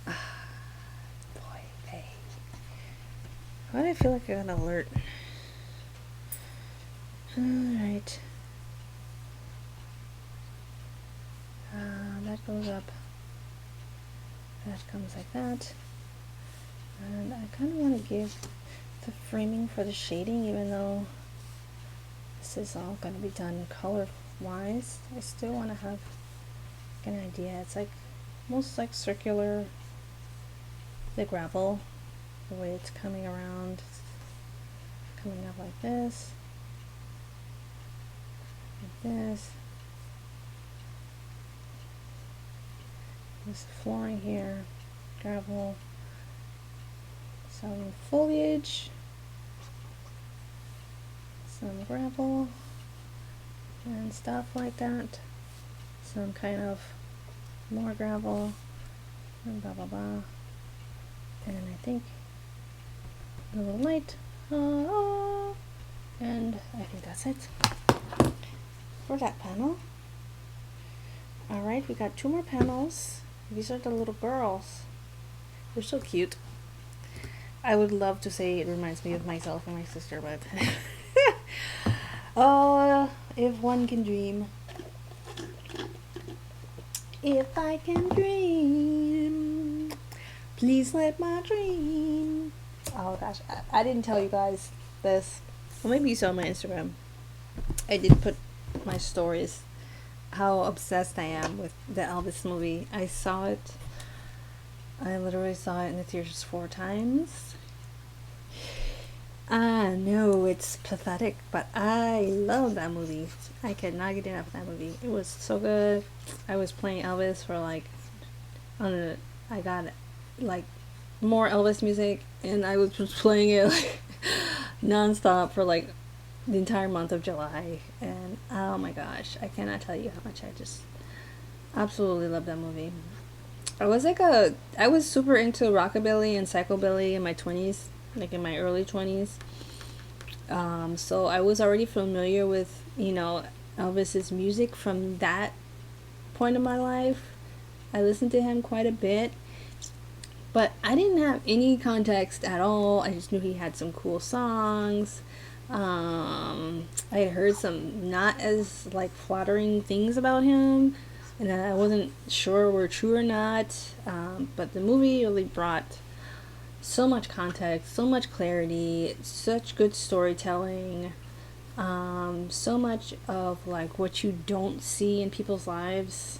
[SPEAKER 1] Boy, hey. Why do I feel like I got an alert? Alright. That goes up. That comes like that. And I kind of want to give the framing for the shading, even though this is all going to be done color wise. I still want to have an idea. It's like almost like circular, the gravel, the way it's coming around, coming up like this, like this. There's flooring here, gravel, some foliage, some gravel, and stuff like that. Some kind of more gravel, and blah blah blah. And I think a little light, and I think that's it for that panel. Alright, we got 2 more panels. These are the little girls. They're so cute. I would love to say it reminds me of myself and my sister, but oh, if one can dream. If I can dream, please let my dream. Oh gosh, I didn't tell you guys this. Well, maybe you saw my Instagram. I did put my stories how obsessed I am with the Elvis movie. I saw it. I literally saw it in the theaters 4 times. I know it's pathetic, but I love that movie. I could not get enough of that movie. It was so good. I was playing Elvis for like, I got like more Elvis music, and I was just playing it like non-stop for like the entire month of July. And oh my gosh, I cannot tell you how much I just absolutely love that movie. I was super into rockabilly and psychobilly in my 20s, like in my early 20s. So I was already familiar with, Elvis's music from that point of my life. I listened to him quite a bit, but I didn't have any context at all. I just knew he had some cool songs. I had heard some not as like flattering things about him, and I wasn't sure were true or not. But the movie really brought so much context, so much clarity, such good storytelling, so much of like what you don't see in people's lives,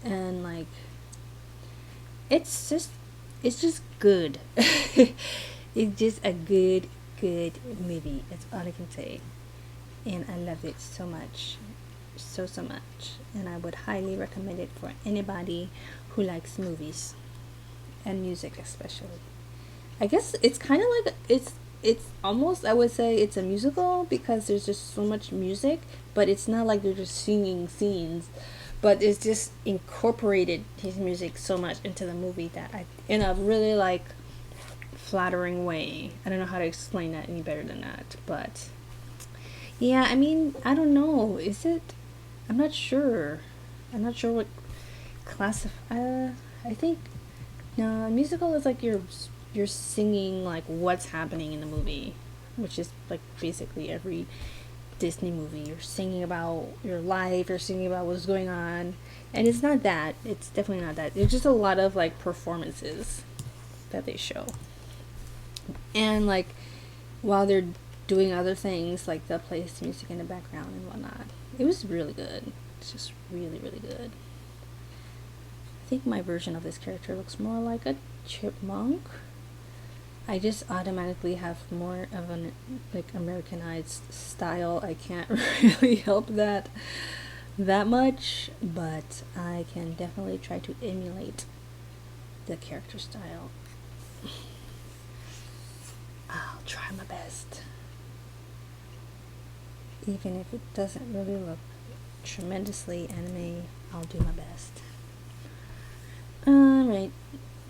[SPEAKER 1] and like it's just good. It's just a good movie. That's all I can say. And I loved it so much. So much. And I would highly recommend it for anybody who likes movies and music especially. I guess it's kind of like it's almost, I would say it's a musical because there's just so much music, but it's not like they're just singing scenes, but it's just incorporated his music so much into the movie that I, in a really like flattering way. I don't know how to explain that any better than that, but yeah, I mean, I don't know. Is it? I'm not sure. I'm not sure what I think no, a musical is like you're singing like what's happening in the movie, which is like basically every Disney movie. You're singing about your life. You're singing about what's going on, and it's not that. It's definitely not that. It's just a lot of like performances that they show. And like while they're doing other things, like they'll play his music in the background and whatnot. It was really good. It's just really good. I think my version of this character looks more like a chipmunk. I just automatically have more of an like Americanized style. I can't really help that much, but I can definitely try to emulate the character style. I'll try my best. Even if it doesn't really look tremendously anime, I'll do my best. Alright,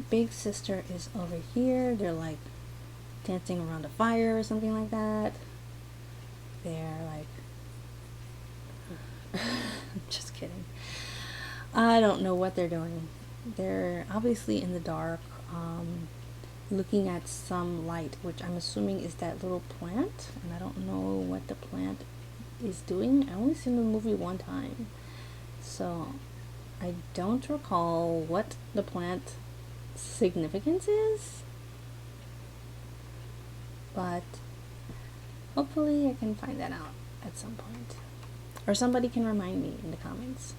[SPEAKER 1] big sister is over here. They're like dancing around a fire or something like that. They're like just kidding. I don't know what they're doing. They're obviously in the dark. looking at some light, which I'm assuming is that little plant, and I don't know what the plant is doing. I only seen the movie one time, so I don't recall what the plant significance is, but hopefully I can find that out at some point, or somebody can remind me in the comments.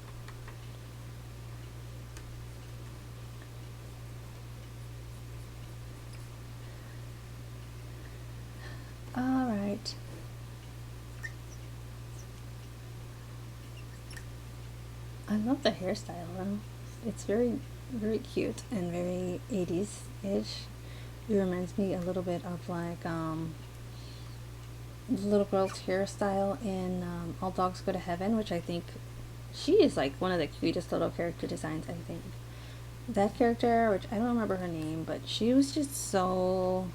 [SPEAKER 1] All right. I love the hairstyle though. It's very, very cute and very 80s-ish. It reminds me a little bit of like the little girl's hairstyle in All Dogs Go to Heaven, which I think she is like one of the cutest little character designs, I think. That character, which I don't remember her name, but she was just so,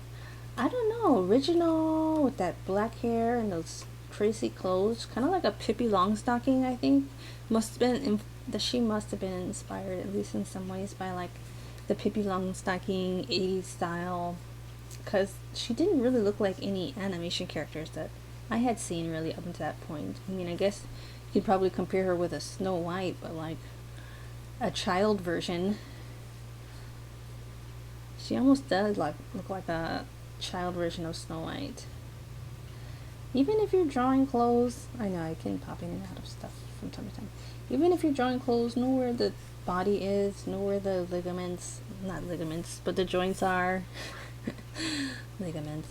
[SPEAKER 1] I don't know, original with that black hair and those crazy clothes, kind of like a Pippi Longstocking, I think. Must have been that she must have been inspired at least in some ways by like the Pippi Longstocking 80s style, because she didn't really look like any animation characters that I had seen really up until that point. I mean, I guess you could probably compare her with a Snow White, but like a child version. She almost does like look like a child version of Snow White. Even if you're drawing clothes, I know I can pop in and out of stuff from time to time. Even if you're drawing clothes, know where the body is, know where the ligaments, not ligaments, but the joints are. Ligaments.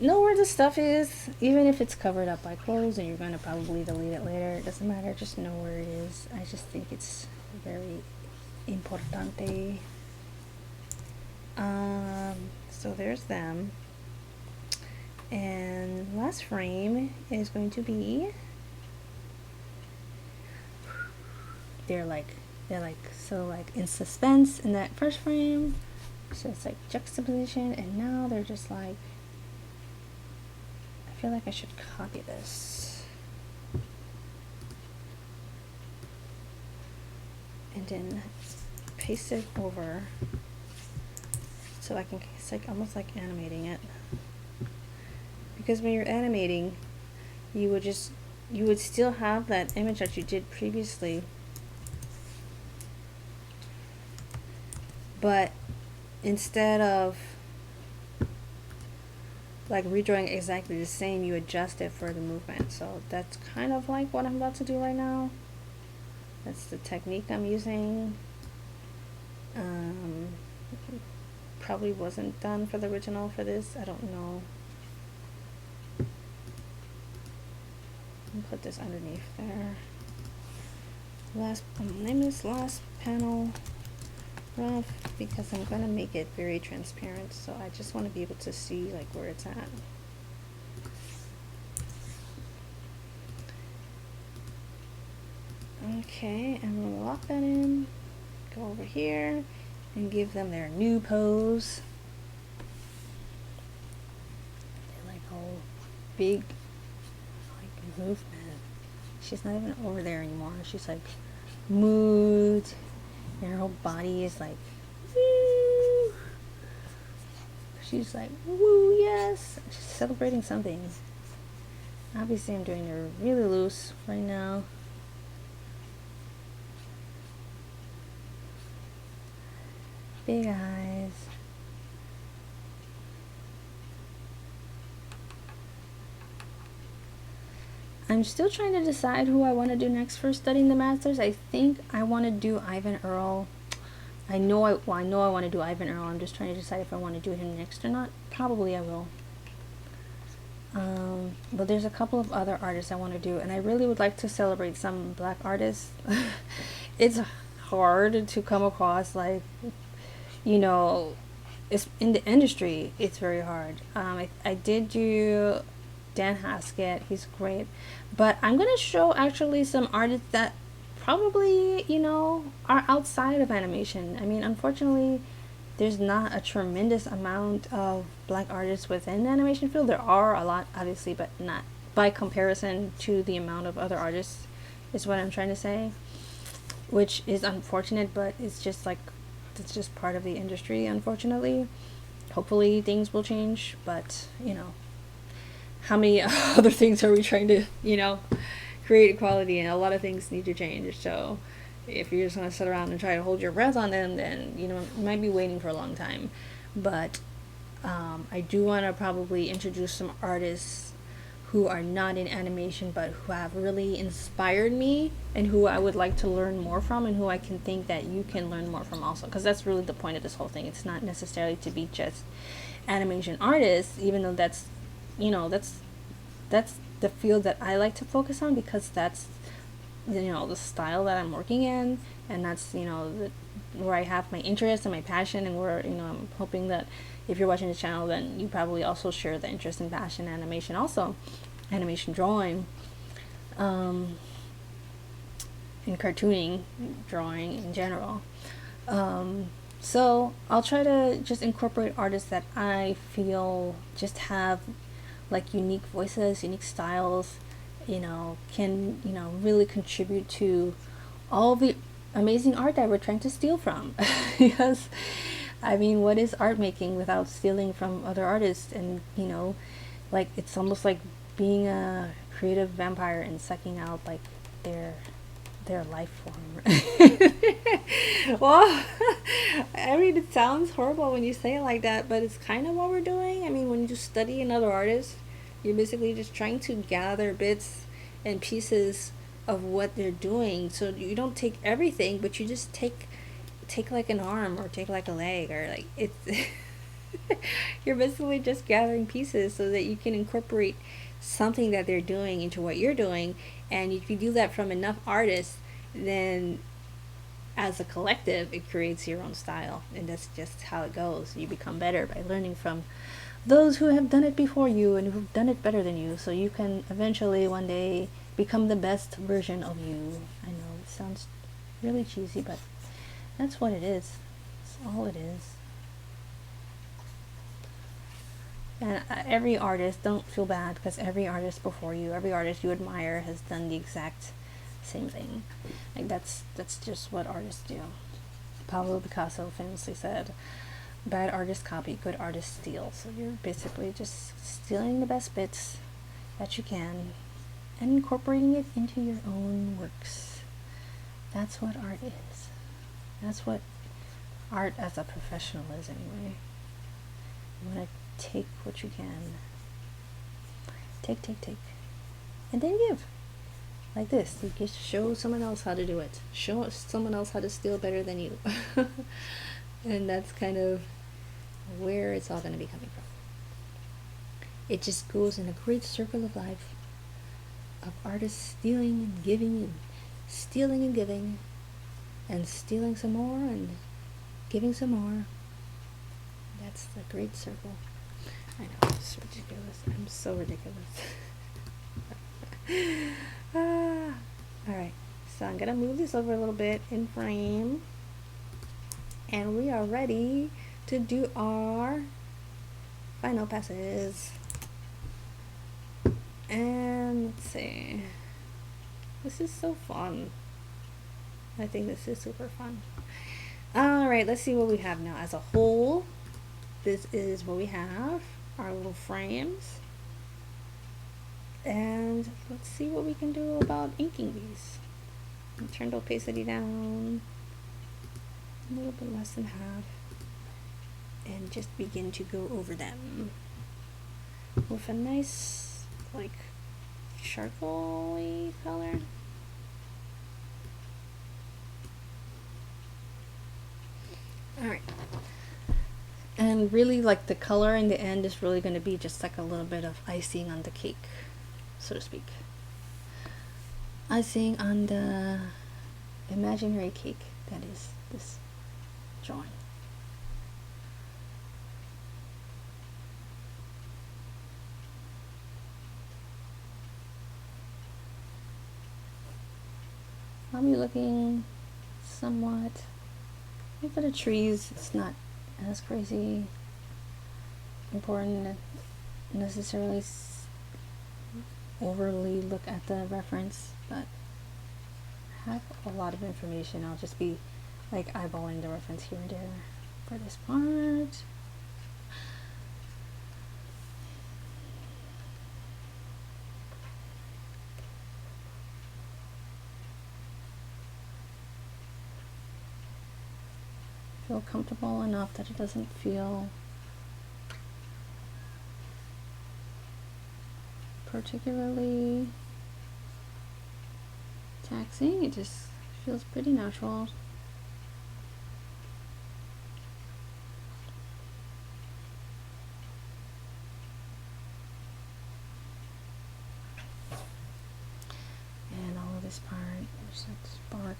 [SPEAKER 1] Know where the stuff is, even if it's covered up by clothes and you're going to probably delete it later. It doesn't matter, just know where it is. I just think it's very importante. So there's them. And last frame is going to be, they're like so like in suspense in that first frame, so it's like juxtaposition, and now they're just like, I feel like I should copy this and then paste it over so I can, it's like almost like animating it, because when you're animating you would still have that image that you did previously, but instead of like redrawing exactly the same, you adjust it for the movement. So that's kind of like what I'm about to do right now. That's the technique I'm using. Probably wasn't done for the original for this, I don't know. I'll put this underneath there. Name is last panel rough, because I'm going to make it very transparent, so I just want to be able to see like where it's at. Okay, I'm going to lock that in, go over here and give them their new pose. They're like whole big like movement. She's not even over there anymore, she's like moved. And her whole body is like, woo. She's like, woo, yes. She's celebrating something. Obviously, I'm doing her really loose right now. Big eyes. I'm still trying to decide who I want to do next for studying the masters. I think I want to do Ivan Earl. I know I want to do Ivan Earl. I'm just trying to decide if I want to do him next or not. Probably I will. But there's a couple of other artists I want to do, and I really would like to celebrate some black artists. It's hard to come across, like, you know, it's in the industry, it's very hard. I did do Dan Haskett, he's great, but I'm gonna show actually some artists that probably, you know, are outside of animation. I mean, unfortunately, there's not a tremendous amount of black artists within the animation field. There are a lot, obviously, but not by comparison to the amount of other artists, is what I'm trying to say, which is unfortunate, but it's just like, it's just part of the industry, unfortunately. hopefully things will change, but you know, how many other things are we trying to, you know, create equality, and a lot of things need to change. So if you're just going to sit around and try to hold your breath on them, then you know, you might be waiting for a long time. But I do want to probably introduce some artists who are not in animation but who have really inspired me, and who I would like to learn more from, and who I can think that you can learn more from also, because that's really the point of this whole thing. It's not necessarily to be just animation artists, even though that's, you know, that's the field that I like to focus on, because that's, you know, the style that I'm working in, and that's, you know, where I have my interest and my passion, and where, you know, I'm hoping that if you're watching the channel, then you probably also share the interest and passion in animation also, animation drawing, in cartooning, drawing in general. So I'll try to just incorporate artists that I feel just have like unique voices, unique styles, you know, can, you know, really contribute to all the amazing art that we're trying to steal from. Because, I mean, what is art making without stealing from other artists? And, you know, like, it's almost like being a creative vampire and sucking out, like, their life form. Well, I mean, it sounds horrible when you say it like that, but it's kind of what we're doing. I mean, when you study another artist, you're basically just trying to gather bits and pieces of what they're doing. So you don't take everything, but you just take like an arm, or take like a leg, or like it's you're basically just gathering pieces so that you can incorporate something that they're doing into what you're doing. And if you do that from enough artists, then as a collective, it creates your own style. And that's just how it goes. You become better by learning from those who have done it before you and who've done it better than you, so you can eventually one day become the best version of you. I know it sounds really cheesy, but that's what it is. It's all it is. And every artist, don't feel bad, because every artist before you, every artist you admire, has done the exact same thing. Like, that's just what artists do. Pablo Picasso famously said, "Bad artists copy, good artists steal." So you're basically just stealing the best bits that you can and incorporating it into your own works. That's what art is. That's what art as a professional is, anyway. You want to take what you can. Take. And then give. Like this. You can show someone else how to do it. Show someone else how to steal better than you. And that's kind of where it's all going to be coming from. It just goes in a great circle of life of artists stealing and giving, and stealing and giving, and stealing some more and giving some more. That's the great circle. I know, it's ridiculous. I'm so ridiculous. Alright, so I'm going to move this over a little bit in frame. And we are ready to do our final passes. And let's see. This is so fun. I think this is super fun. Alright, let's see what we have now. As a whole, this is what we have. Our little frames. And let's see what we can do about inking these. Turn the opacity down a little bit less than half, and just begin to go over them with a nice, like, charcoal-y color. Alright. And really, like, the color in the end is really going to be just like a little bit of icing on the cake, so to speak. Icing on the imaginary cake that is this drawing. I'll be looking somewhat. For the trees, it's not as crazy important to necessarily overly look at the reference, but I have a lot of information. I'll just be like eyeballing the reference here and there for this part. feel comfortable enough that it doesn't feel particularly taxing. It just feels pretty natural. And all of this part, there's that spark.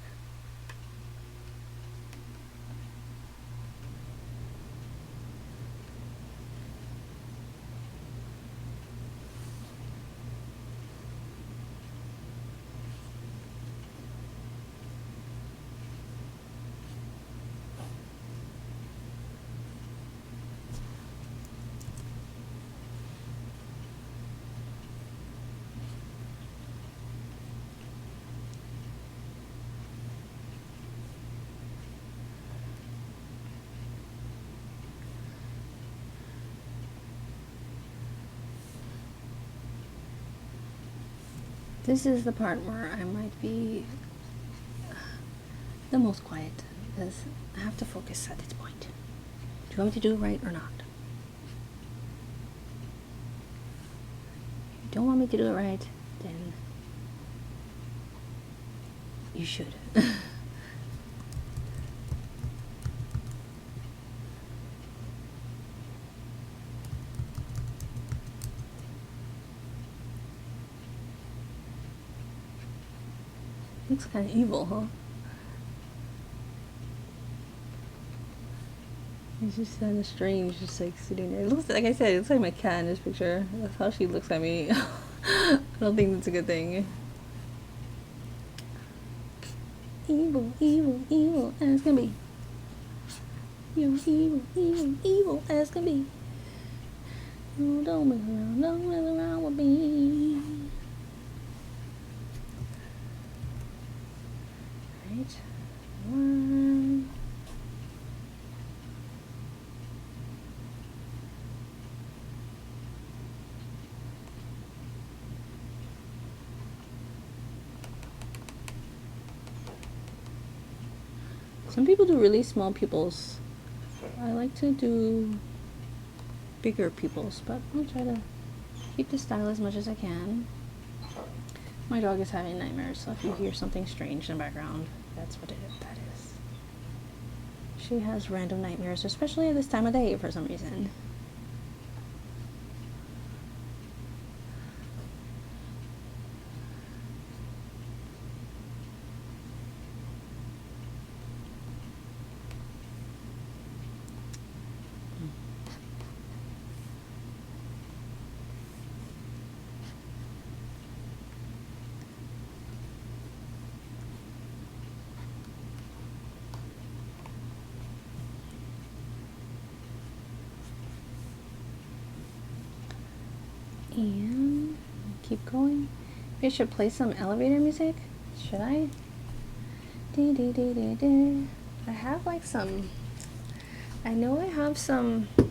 [SPEAKER 1] This is the part where I might be the most quiet, because I have to focus at this point. Do you want me to do it right or not? If you don't want me to do it right, then you should. Looks kind of evil, huh? It's just kind of strange, just like sitting there. It looks like I said, it looks like my cat in this picture. That's how she looks at me. I don't think that's a good thing. Evil, evil, evil as can be. You evil, evil, evil as can be. Oh, don't mess around with me. Right, one. Some people do really small pupils. I like to do bigger pupils, but I'll try to keep the style as much as I can. My dog is having nightmares, so if you hear something strange in the background, that's what that is. She has random nightmares, especially at this time of day for some reason. And keep going. Maybe I should play some elevator music. Should I? I have like some. I know I have some. I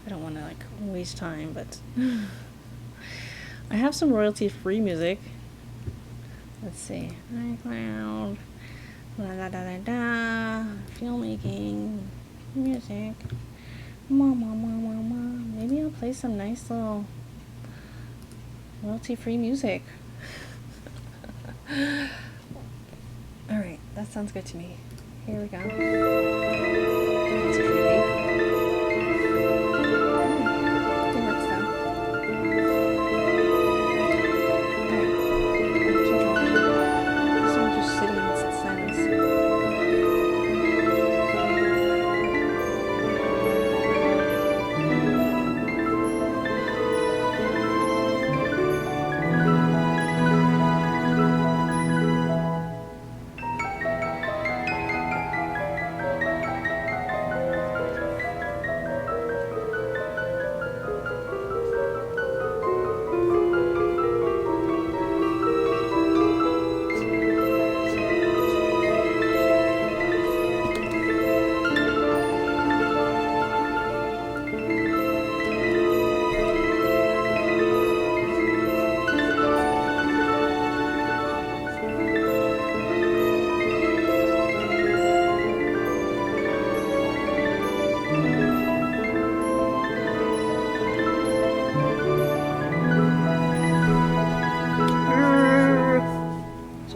[SPEAKER 1] don't want to like waste time, but I have some royalty-free music. Let's see. iCloud. La da da da da. Filmmaking. Music. Maybe I'll play some nice little royalty-free music. Alright, that sounds good to me. Here we go. That's creepy. It works though. Alright, back to drawing. So I'm just sitting in silence.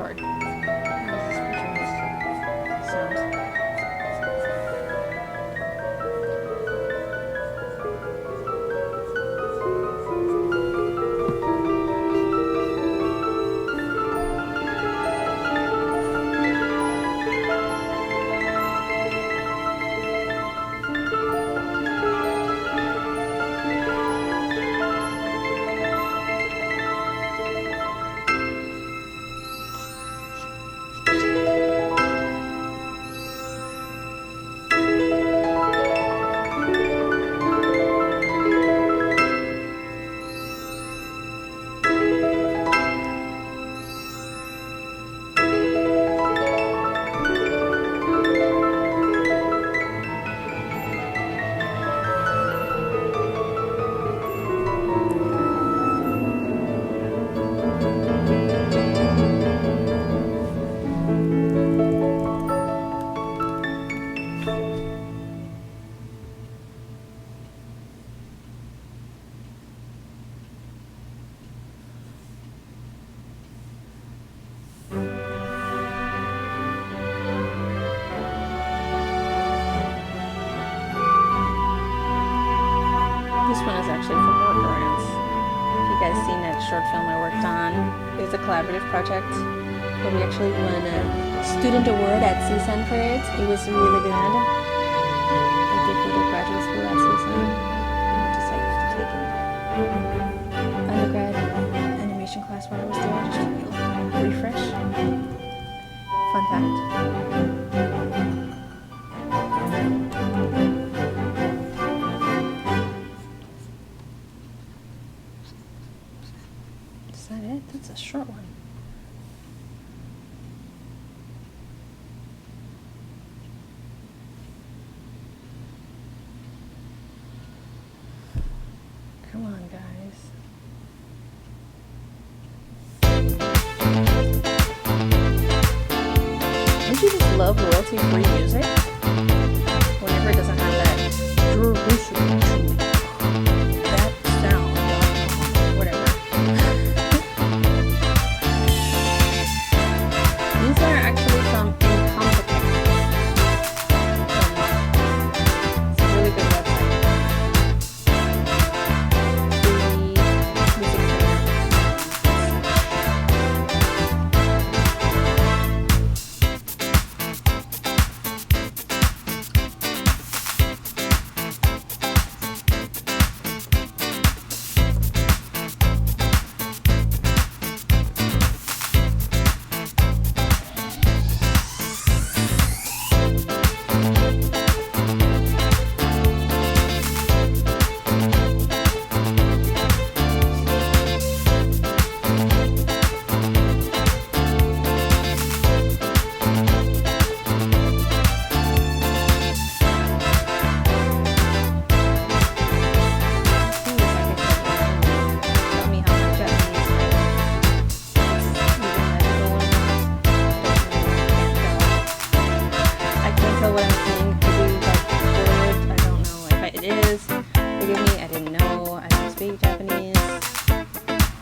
[SPEAKER 1] short. How is this picture sound? This one is actually from workarounds. If you guys seen that short film I worked on, it was a collaborative project where we actually won a student award at CSUN for it. It was really good. I did go to graduate school at CSUN. I decided to take an undergrad animation class while I was there, just to refresh. Fun fact. Is that it? That's a short one. Come on, guys. Don't you just love royalty-free music? Whenever it doesn't have that that sound, whatever. These are actually some incompetent. It's a really good website.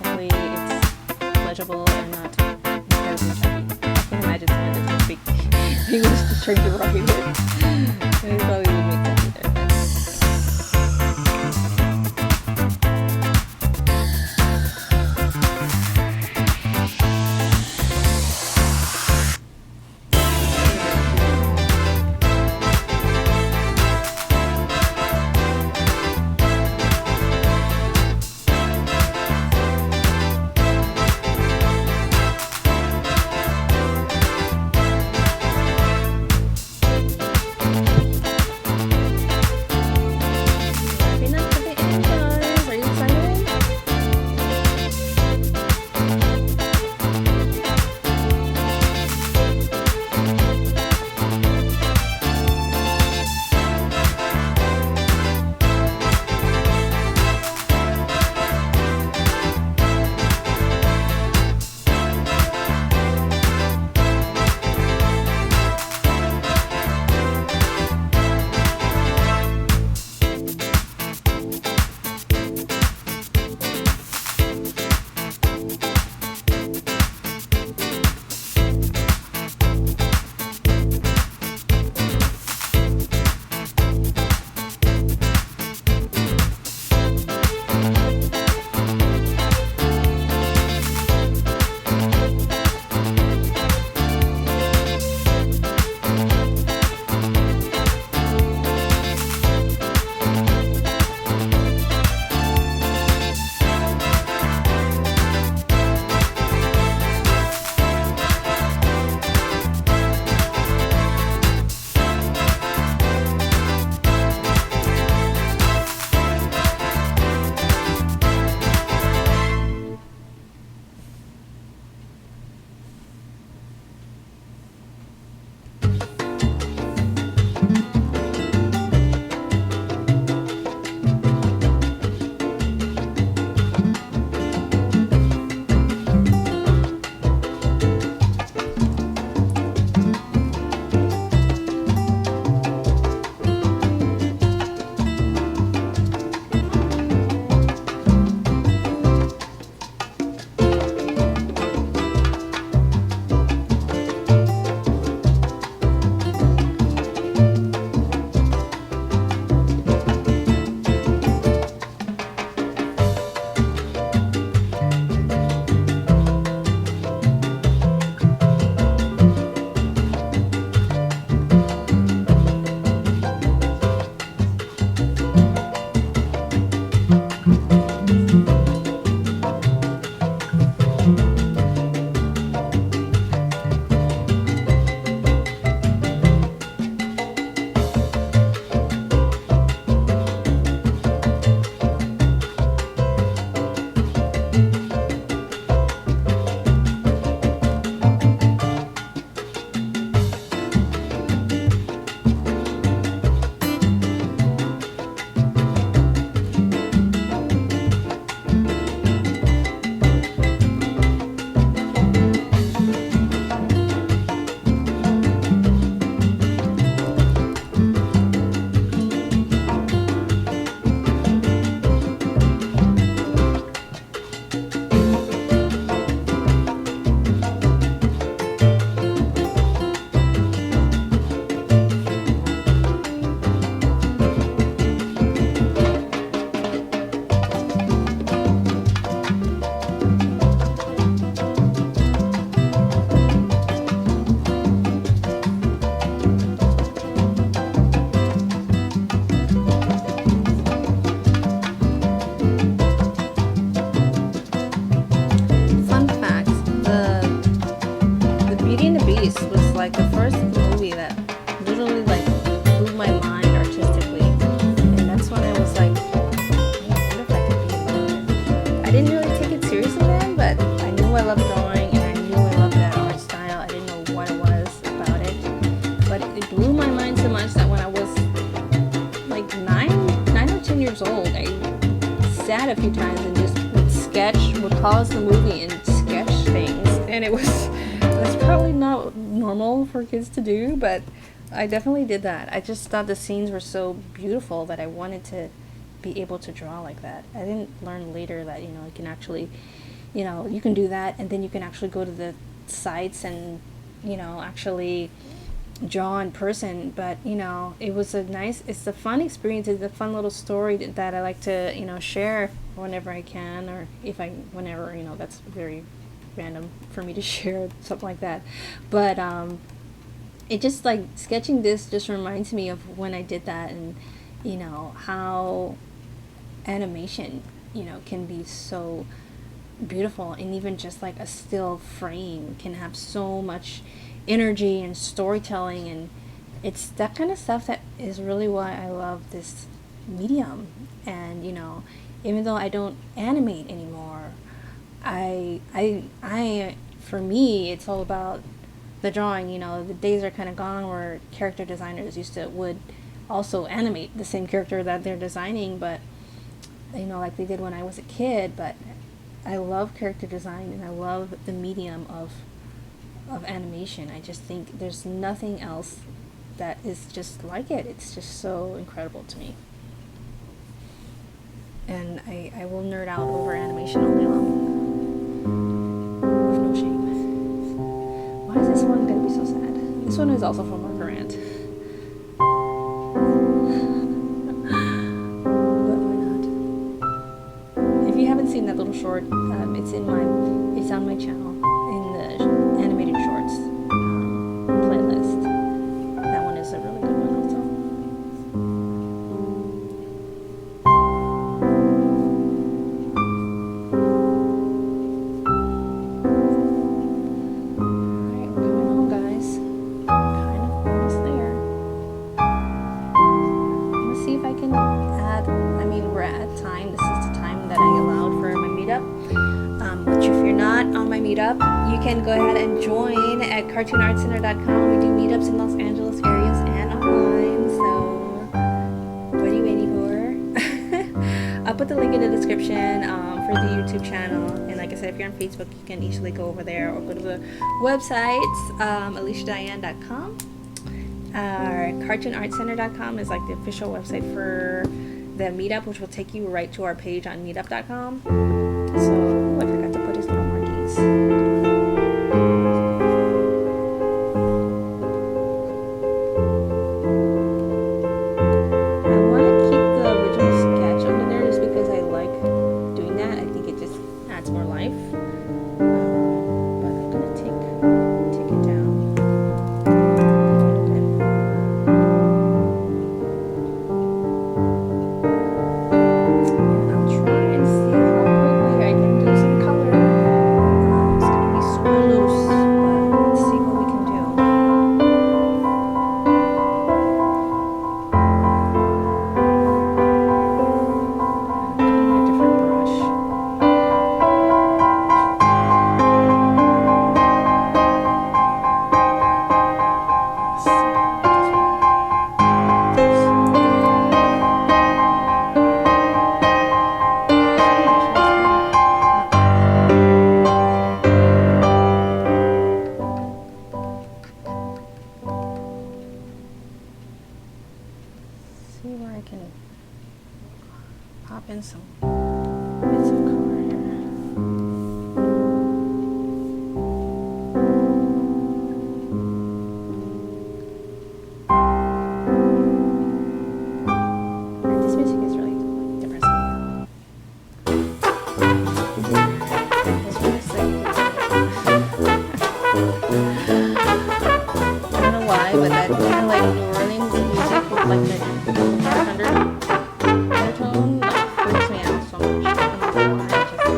[SPEAKER 1] Free music legible and not very Miyazaki. I can imagine someone that doesn't speak English just trying to write it. It probably would make sense either. Beauty and the Beast was like the first movie that literally like blew my mind artistically, and that's when I was like, "Man, what if I could be a writer?" I didn't really take it seriously then, but I knew I loved drawing and I knew I loved that art style. I didn't know what it was about it, but it blew my mind so much that when I was like 9 or 10 years old, I sat a few times and just would sketch, would pause the movie and sketch things, and it was that's probably not normal for kids to do, but I definitely did that. I just thought the scenes were so beautiful that I wanted to be able to draw like that. I didn't learn later that, you can actually, you can do that, and then you can actually go to the sites and, actually draw in person. But, it's a fun experience. It's a fun little story that I like to, share whenever I can, or whenever, that's very random for me to share something like that. But it just like sketching this just reminds me of when I did that, and how animation can be so beautiful, and even just like a still frame can have so much energy and storytelling, and it's that kind of stuff that is really why I love this medium. And even though I don't animate anymore, for me, it's all about the drawing. The days are kind of gone where character designers would also animate the same character that they're designing, but like they did when I was a kid. But I love character design, and I love the medium of animation. I just think there's nothing else that is just like it. It's just so incredible to me. And I will nerd out over animation all day long. With no shame. Why is this one gonna be so sad? This one is also from Mark Grant. But why not? If you haven't seen that little short, it's on my channel in the animated shorts playlist. That one is a really good one also. You can go ahead and join at cartoonartcenter.com. We do meetups in Los Angeles areas and online, so what are you waiting for? I'll put the link in the description for the YouTube channel, and like I said, if you're on Facebook, you can easily go over there or go to the website, aliciadianne.com. Cartoonartcenter.com is like the official website for the meetup, which will take you right to our page on meetup.com. So I forgot to put his little marquees. Pop in some bits of color here. This music is really depressing. It's really sick. I don't know why, but that kind of like New Orleans music with like the 500 tone freaks me out so much. I don't know why, it just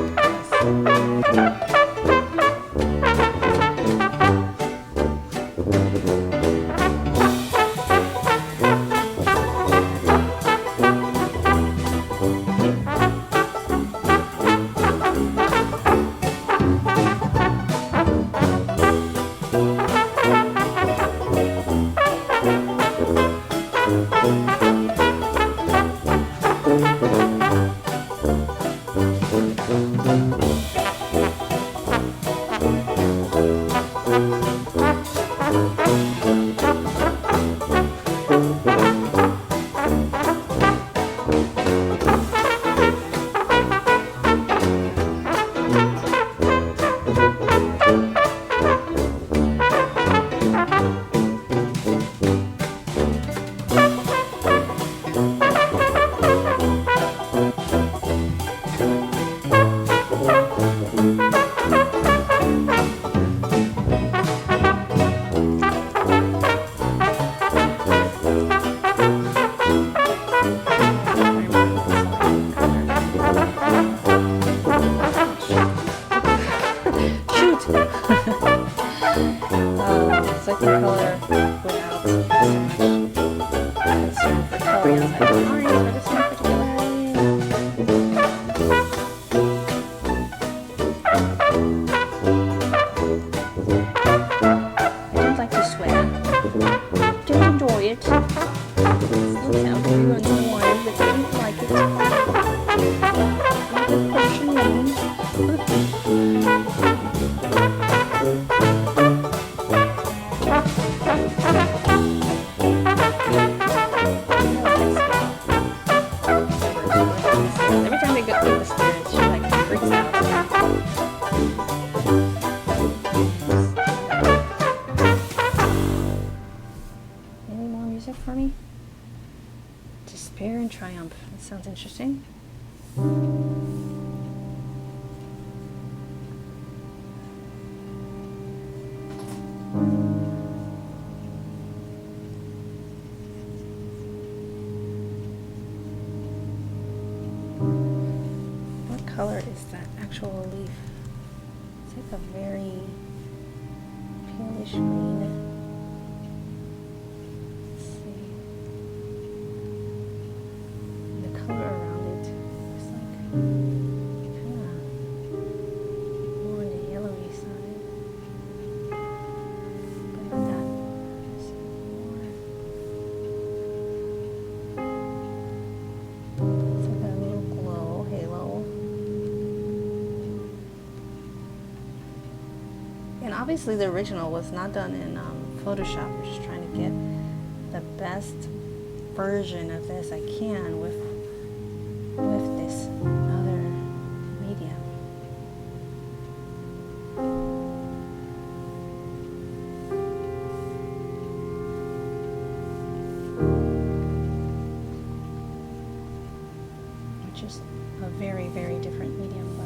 [SPEAKER 1] So I think color without so much concern for color. I was like, orange for this one particularly. I don't like to sweat. Don't enjoy it. It's looks out for you and the wine, but I don't like it. I'm a good person. Every time I go through the spirits, she like freaks out. Any more music for me? Despair and Triumph. That sounds interesting. What color is that actual leaf? It's like a very palish green. Let's see. The color around it is like kind of more on the yellowy side. But not more. It's like a little glow, halo. And obviously the original was not done in Photoshop. We're just trying to get the best version of this I can with this other medium. Which is a very, very different medium, but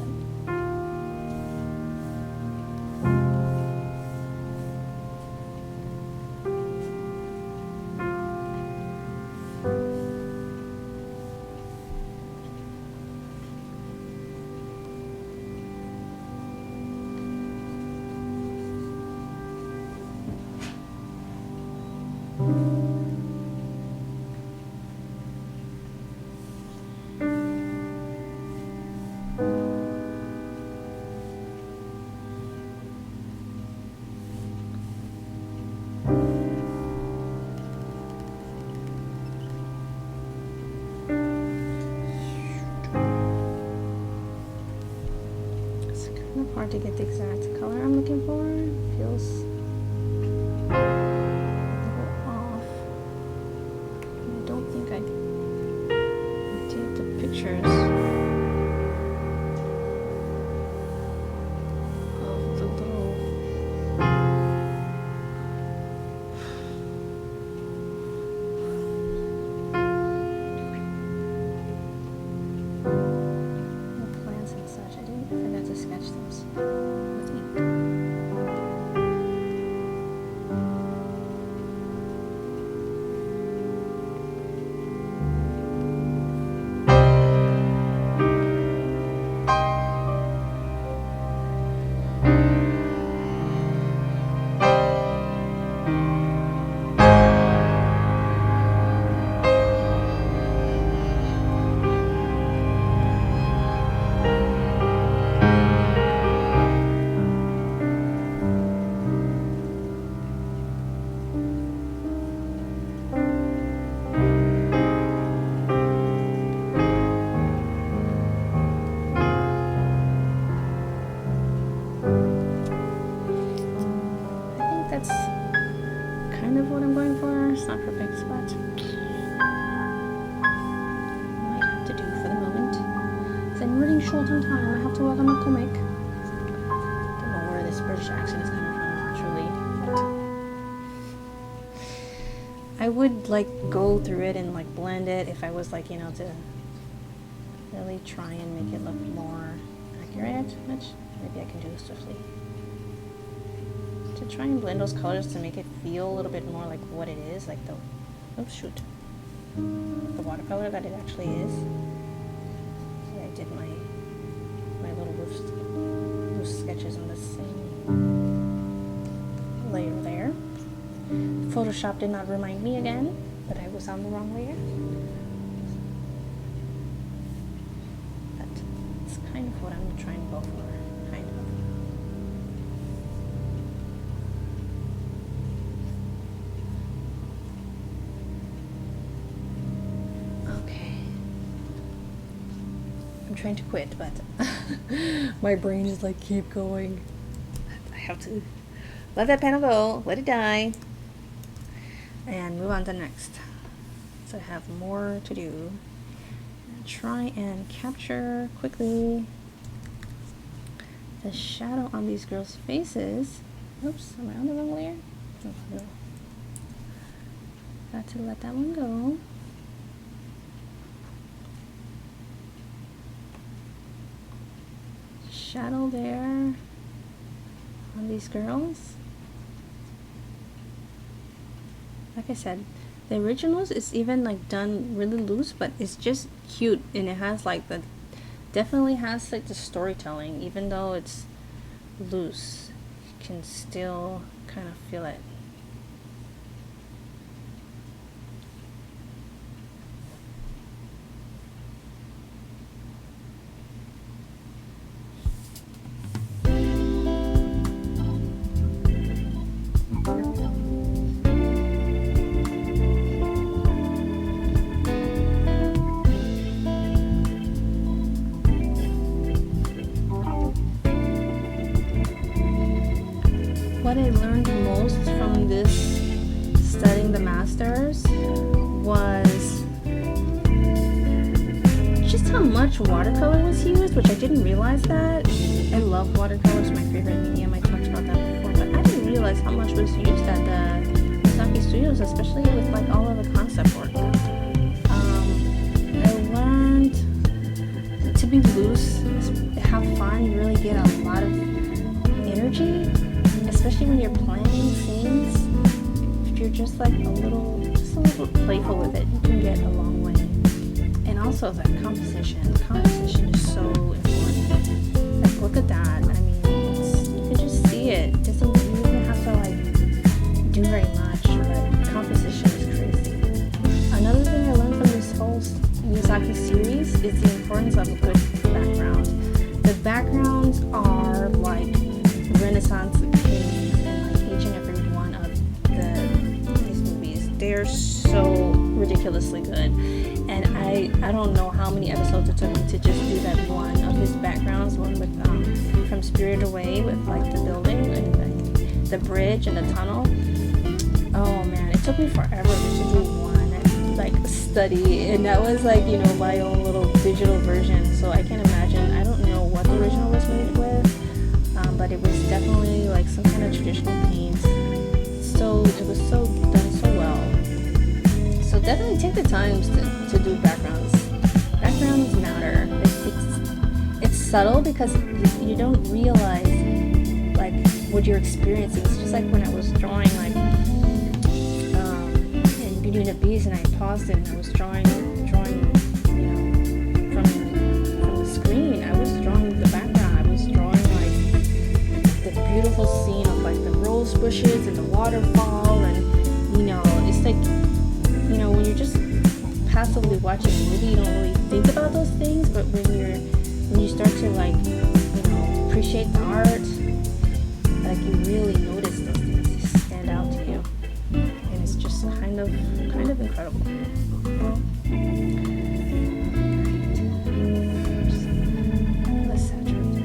[SPEAKER 1] hard to get the exact color I'm looking for. Feels a little off. I don't think I did the pictures of the little plants and such. I forgot to sketch those with ink. kind of what I'm going for. It's not perfect, but might have to do for the moment. So I'm running short on time. I have to work on my comic. Don't know where this British accent is coming from, truly. But I would like go through it and like blend it if I was like, you know, to really try and make it look more accurate, which maybe I can do swiftly. To try and blend those colors to make it feel a little bit more like what it is, like the, oh shoot, the watercolor that it actually is. So I did my little loose sketches on the same layer there. Photoshop did not remind me again that I was on the wrong layer. But it's kind of what I'm trying to go for, kind of. I'm trying to quit, but my brain is like, keep going. I have to let that panel go, let it die, and move on to the next. So I have more to do. Try and capture quickly the shadow on these girls' faces. Oops, am I on the wrong layer? Oh, no. Got to let that one go. Shadow there on these girls. Like I said, the originals is even like done really loose, but it's just cute, and it has like the, definitely has like the storytelling, even though it's loose, you can still kind of feel it. What I learned most from this studying the masters was just how much watercolor was used, which I didn't realize that. I love watercolor, it's my favorite medium, I talked about that before, but I didn't realize how much was used at the Miyazaki studios, especially with like all of the concept work. I learned to be loose, have fun, you really get a lot of energy. Especially when you're planning scenes, if you're just like a little playful with it, you can get a long way. And also that composition is so important. Like look at that, I mean, you can just see it. It doesn't, you don't even have to like do very much, but composition is crazy. Another thing I learned from this whole Miyazaki series is the importance of a good background. The backgrounds are like Renaissance paintings in like each and every one of these movies. They're so ridiculously good, and I don't know how many episodes it took me to just do that one of his backgrounds, one with from Spirited Away with like the building and the bridge and the tunnel. Oh man, it took me forever just to do one like study, and that was like, you know, my own little digital version, so I can imagine. I don't know what the original was made with, but it was definitely like some kind of traditional paint. So it was so done so well. So definitely take the time to do backgrounds. Backgrounds matter. It's subtle because you don't realize like what you're experiencing. It's just like when I was drawing like in Beauty and the Beast, and I paused it and I was drawing, you know, from the screen. I was drawing the background. I was drawing like the beautiful scene of like the rose bushes and the waterfall, and you know, it's like, you know, when you're just passively watching a movie, you don't really think about those things, but when you start to like, you know, appreciate the art, like you really notice those things, they stand out to you, and it's just kind of incredible. Let's saturate it.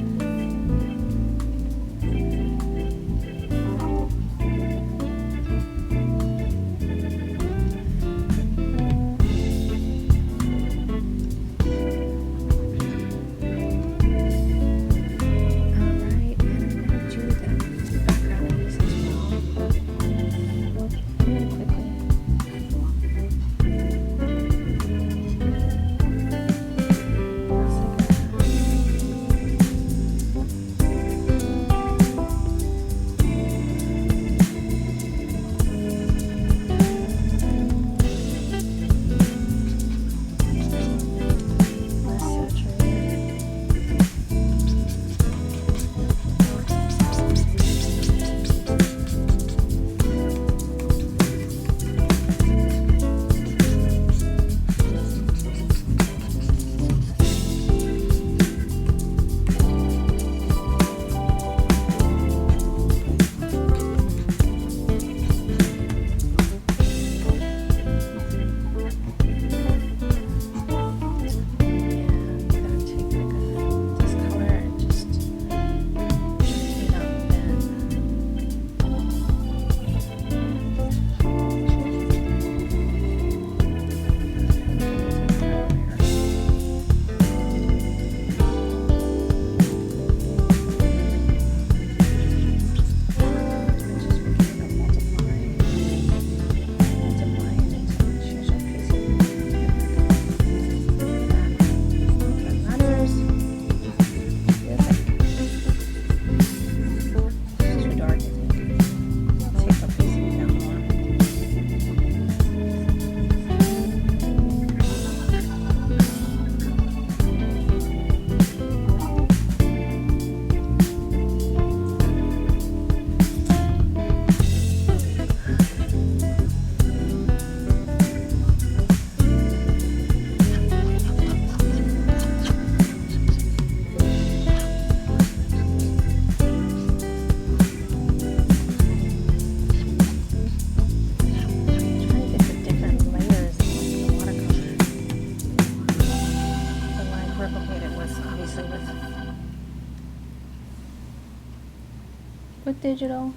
[SPEAKER 1] digital.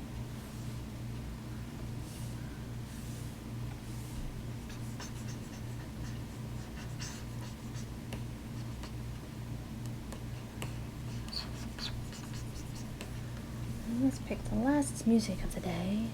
[SPEAKER 1] Let's pick the last music of the day.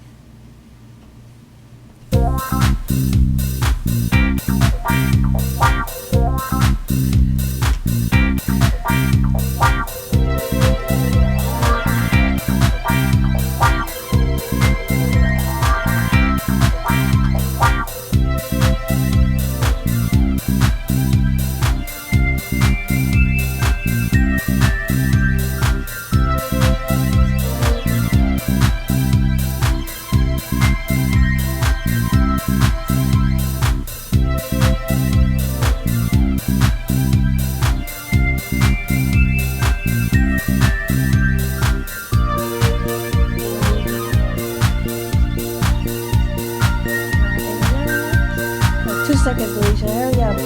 [SPEAKER 1] Seconds, Alicia. Hurry up.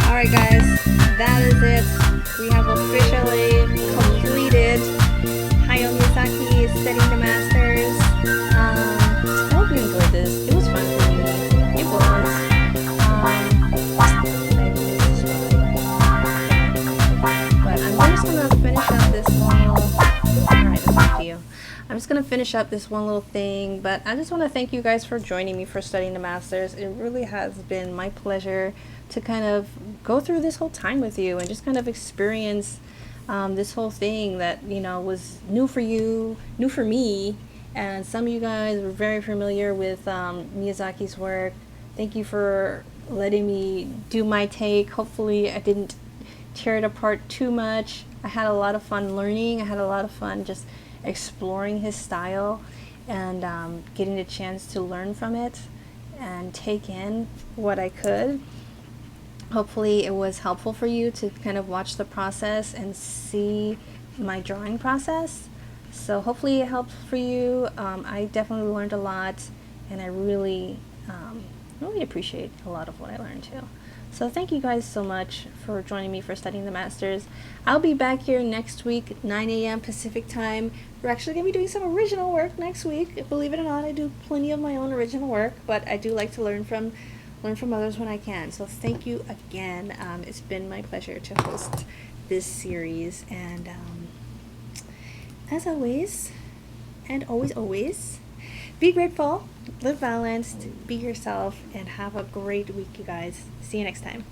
[SPEAKER 1] Alright guys, that is it. We have officially completed Hayao Miyazaki Studying the Masters. I hope you enjoyed this. It was fun for me. It was. But I'm just gonna finish up this one little. Alright, it's up to you. I'm just gonna finish up this one little thing, but I just want to thank you guys for joining me for Studying the Masters. It really has been my pleasure to kind of go through this whole time with you and just kind of experience this whole thing that, you know, was new for you, new for me, and some of you guys were very familiar with Miyazaki's work. Thank you for letting me do my take. Hopefully I didn't tear it apart too much. I had a lot of fun learning. I had a lot of fun just exploring his style and getting a chance to learn from it and take in what I could. Hopefully it was helpful for you to kind of watch the process and see my drawing process. So hopefully it helped for you. I definitely learned a lot, and I really appreciate a lot of what I learned too. So thank you guys so much for joining me for Studying the Masters. I'll be back here next week, 9 a.m. Pacific time. We're actually going to be doing some original work next week. Believe it or not, I do plenty of my own original work, but I do like to learn from others when I can. So thank you again. It's been my pleasure to host this series, and as always, and always, be grateful, live balanced, be yourself, and have a great week, you guys. See you next time.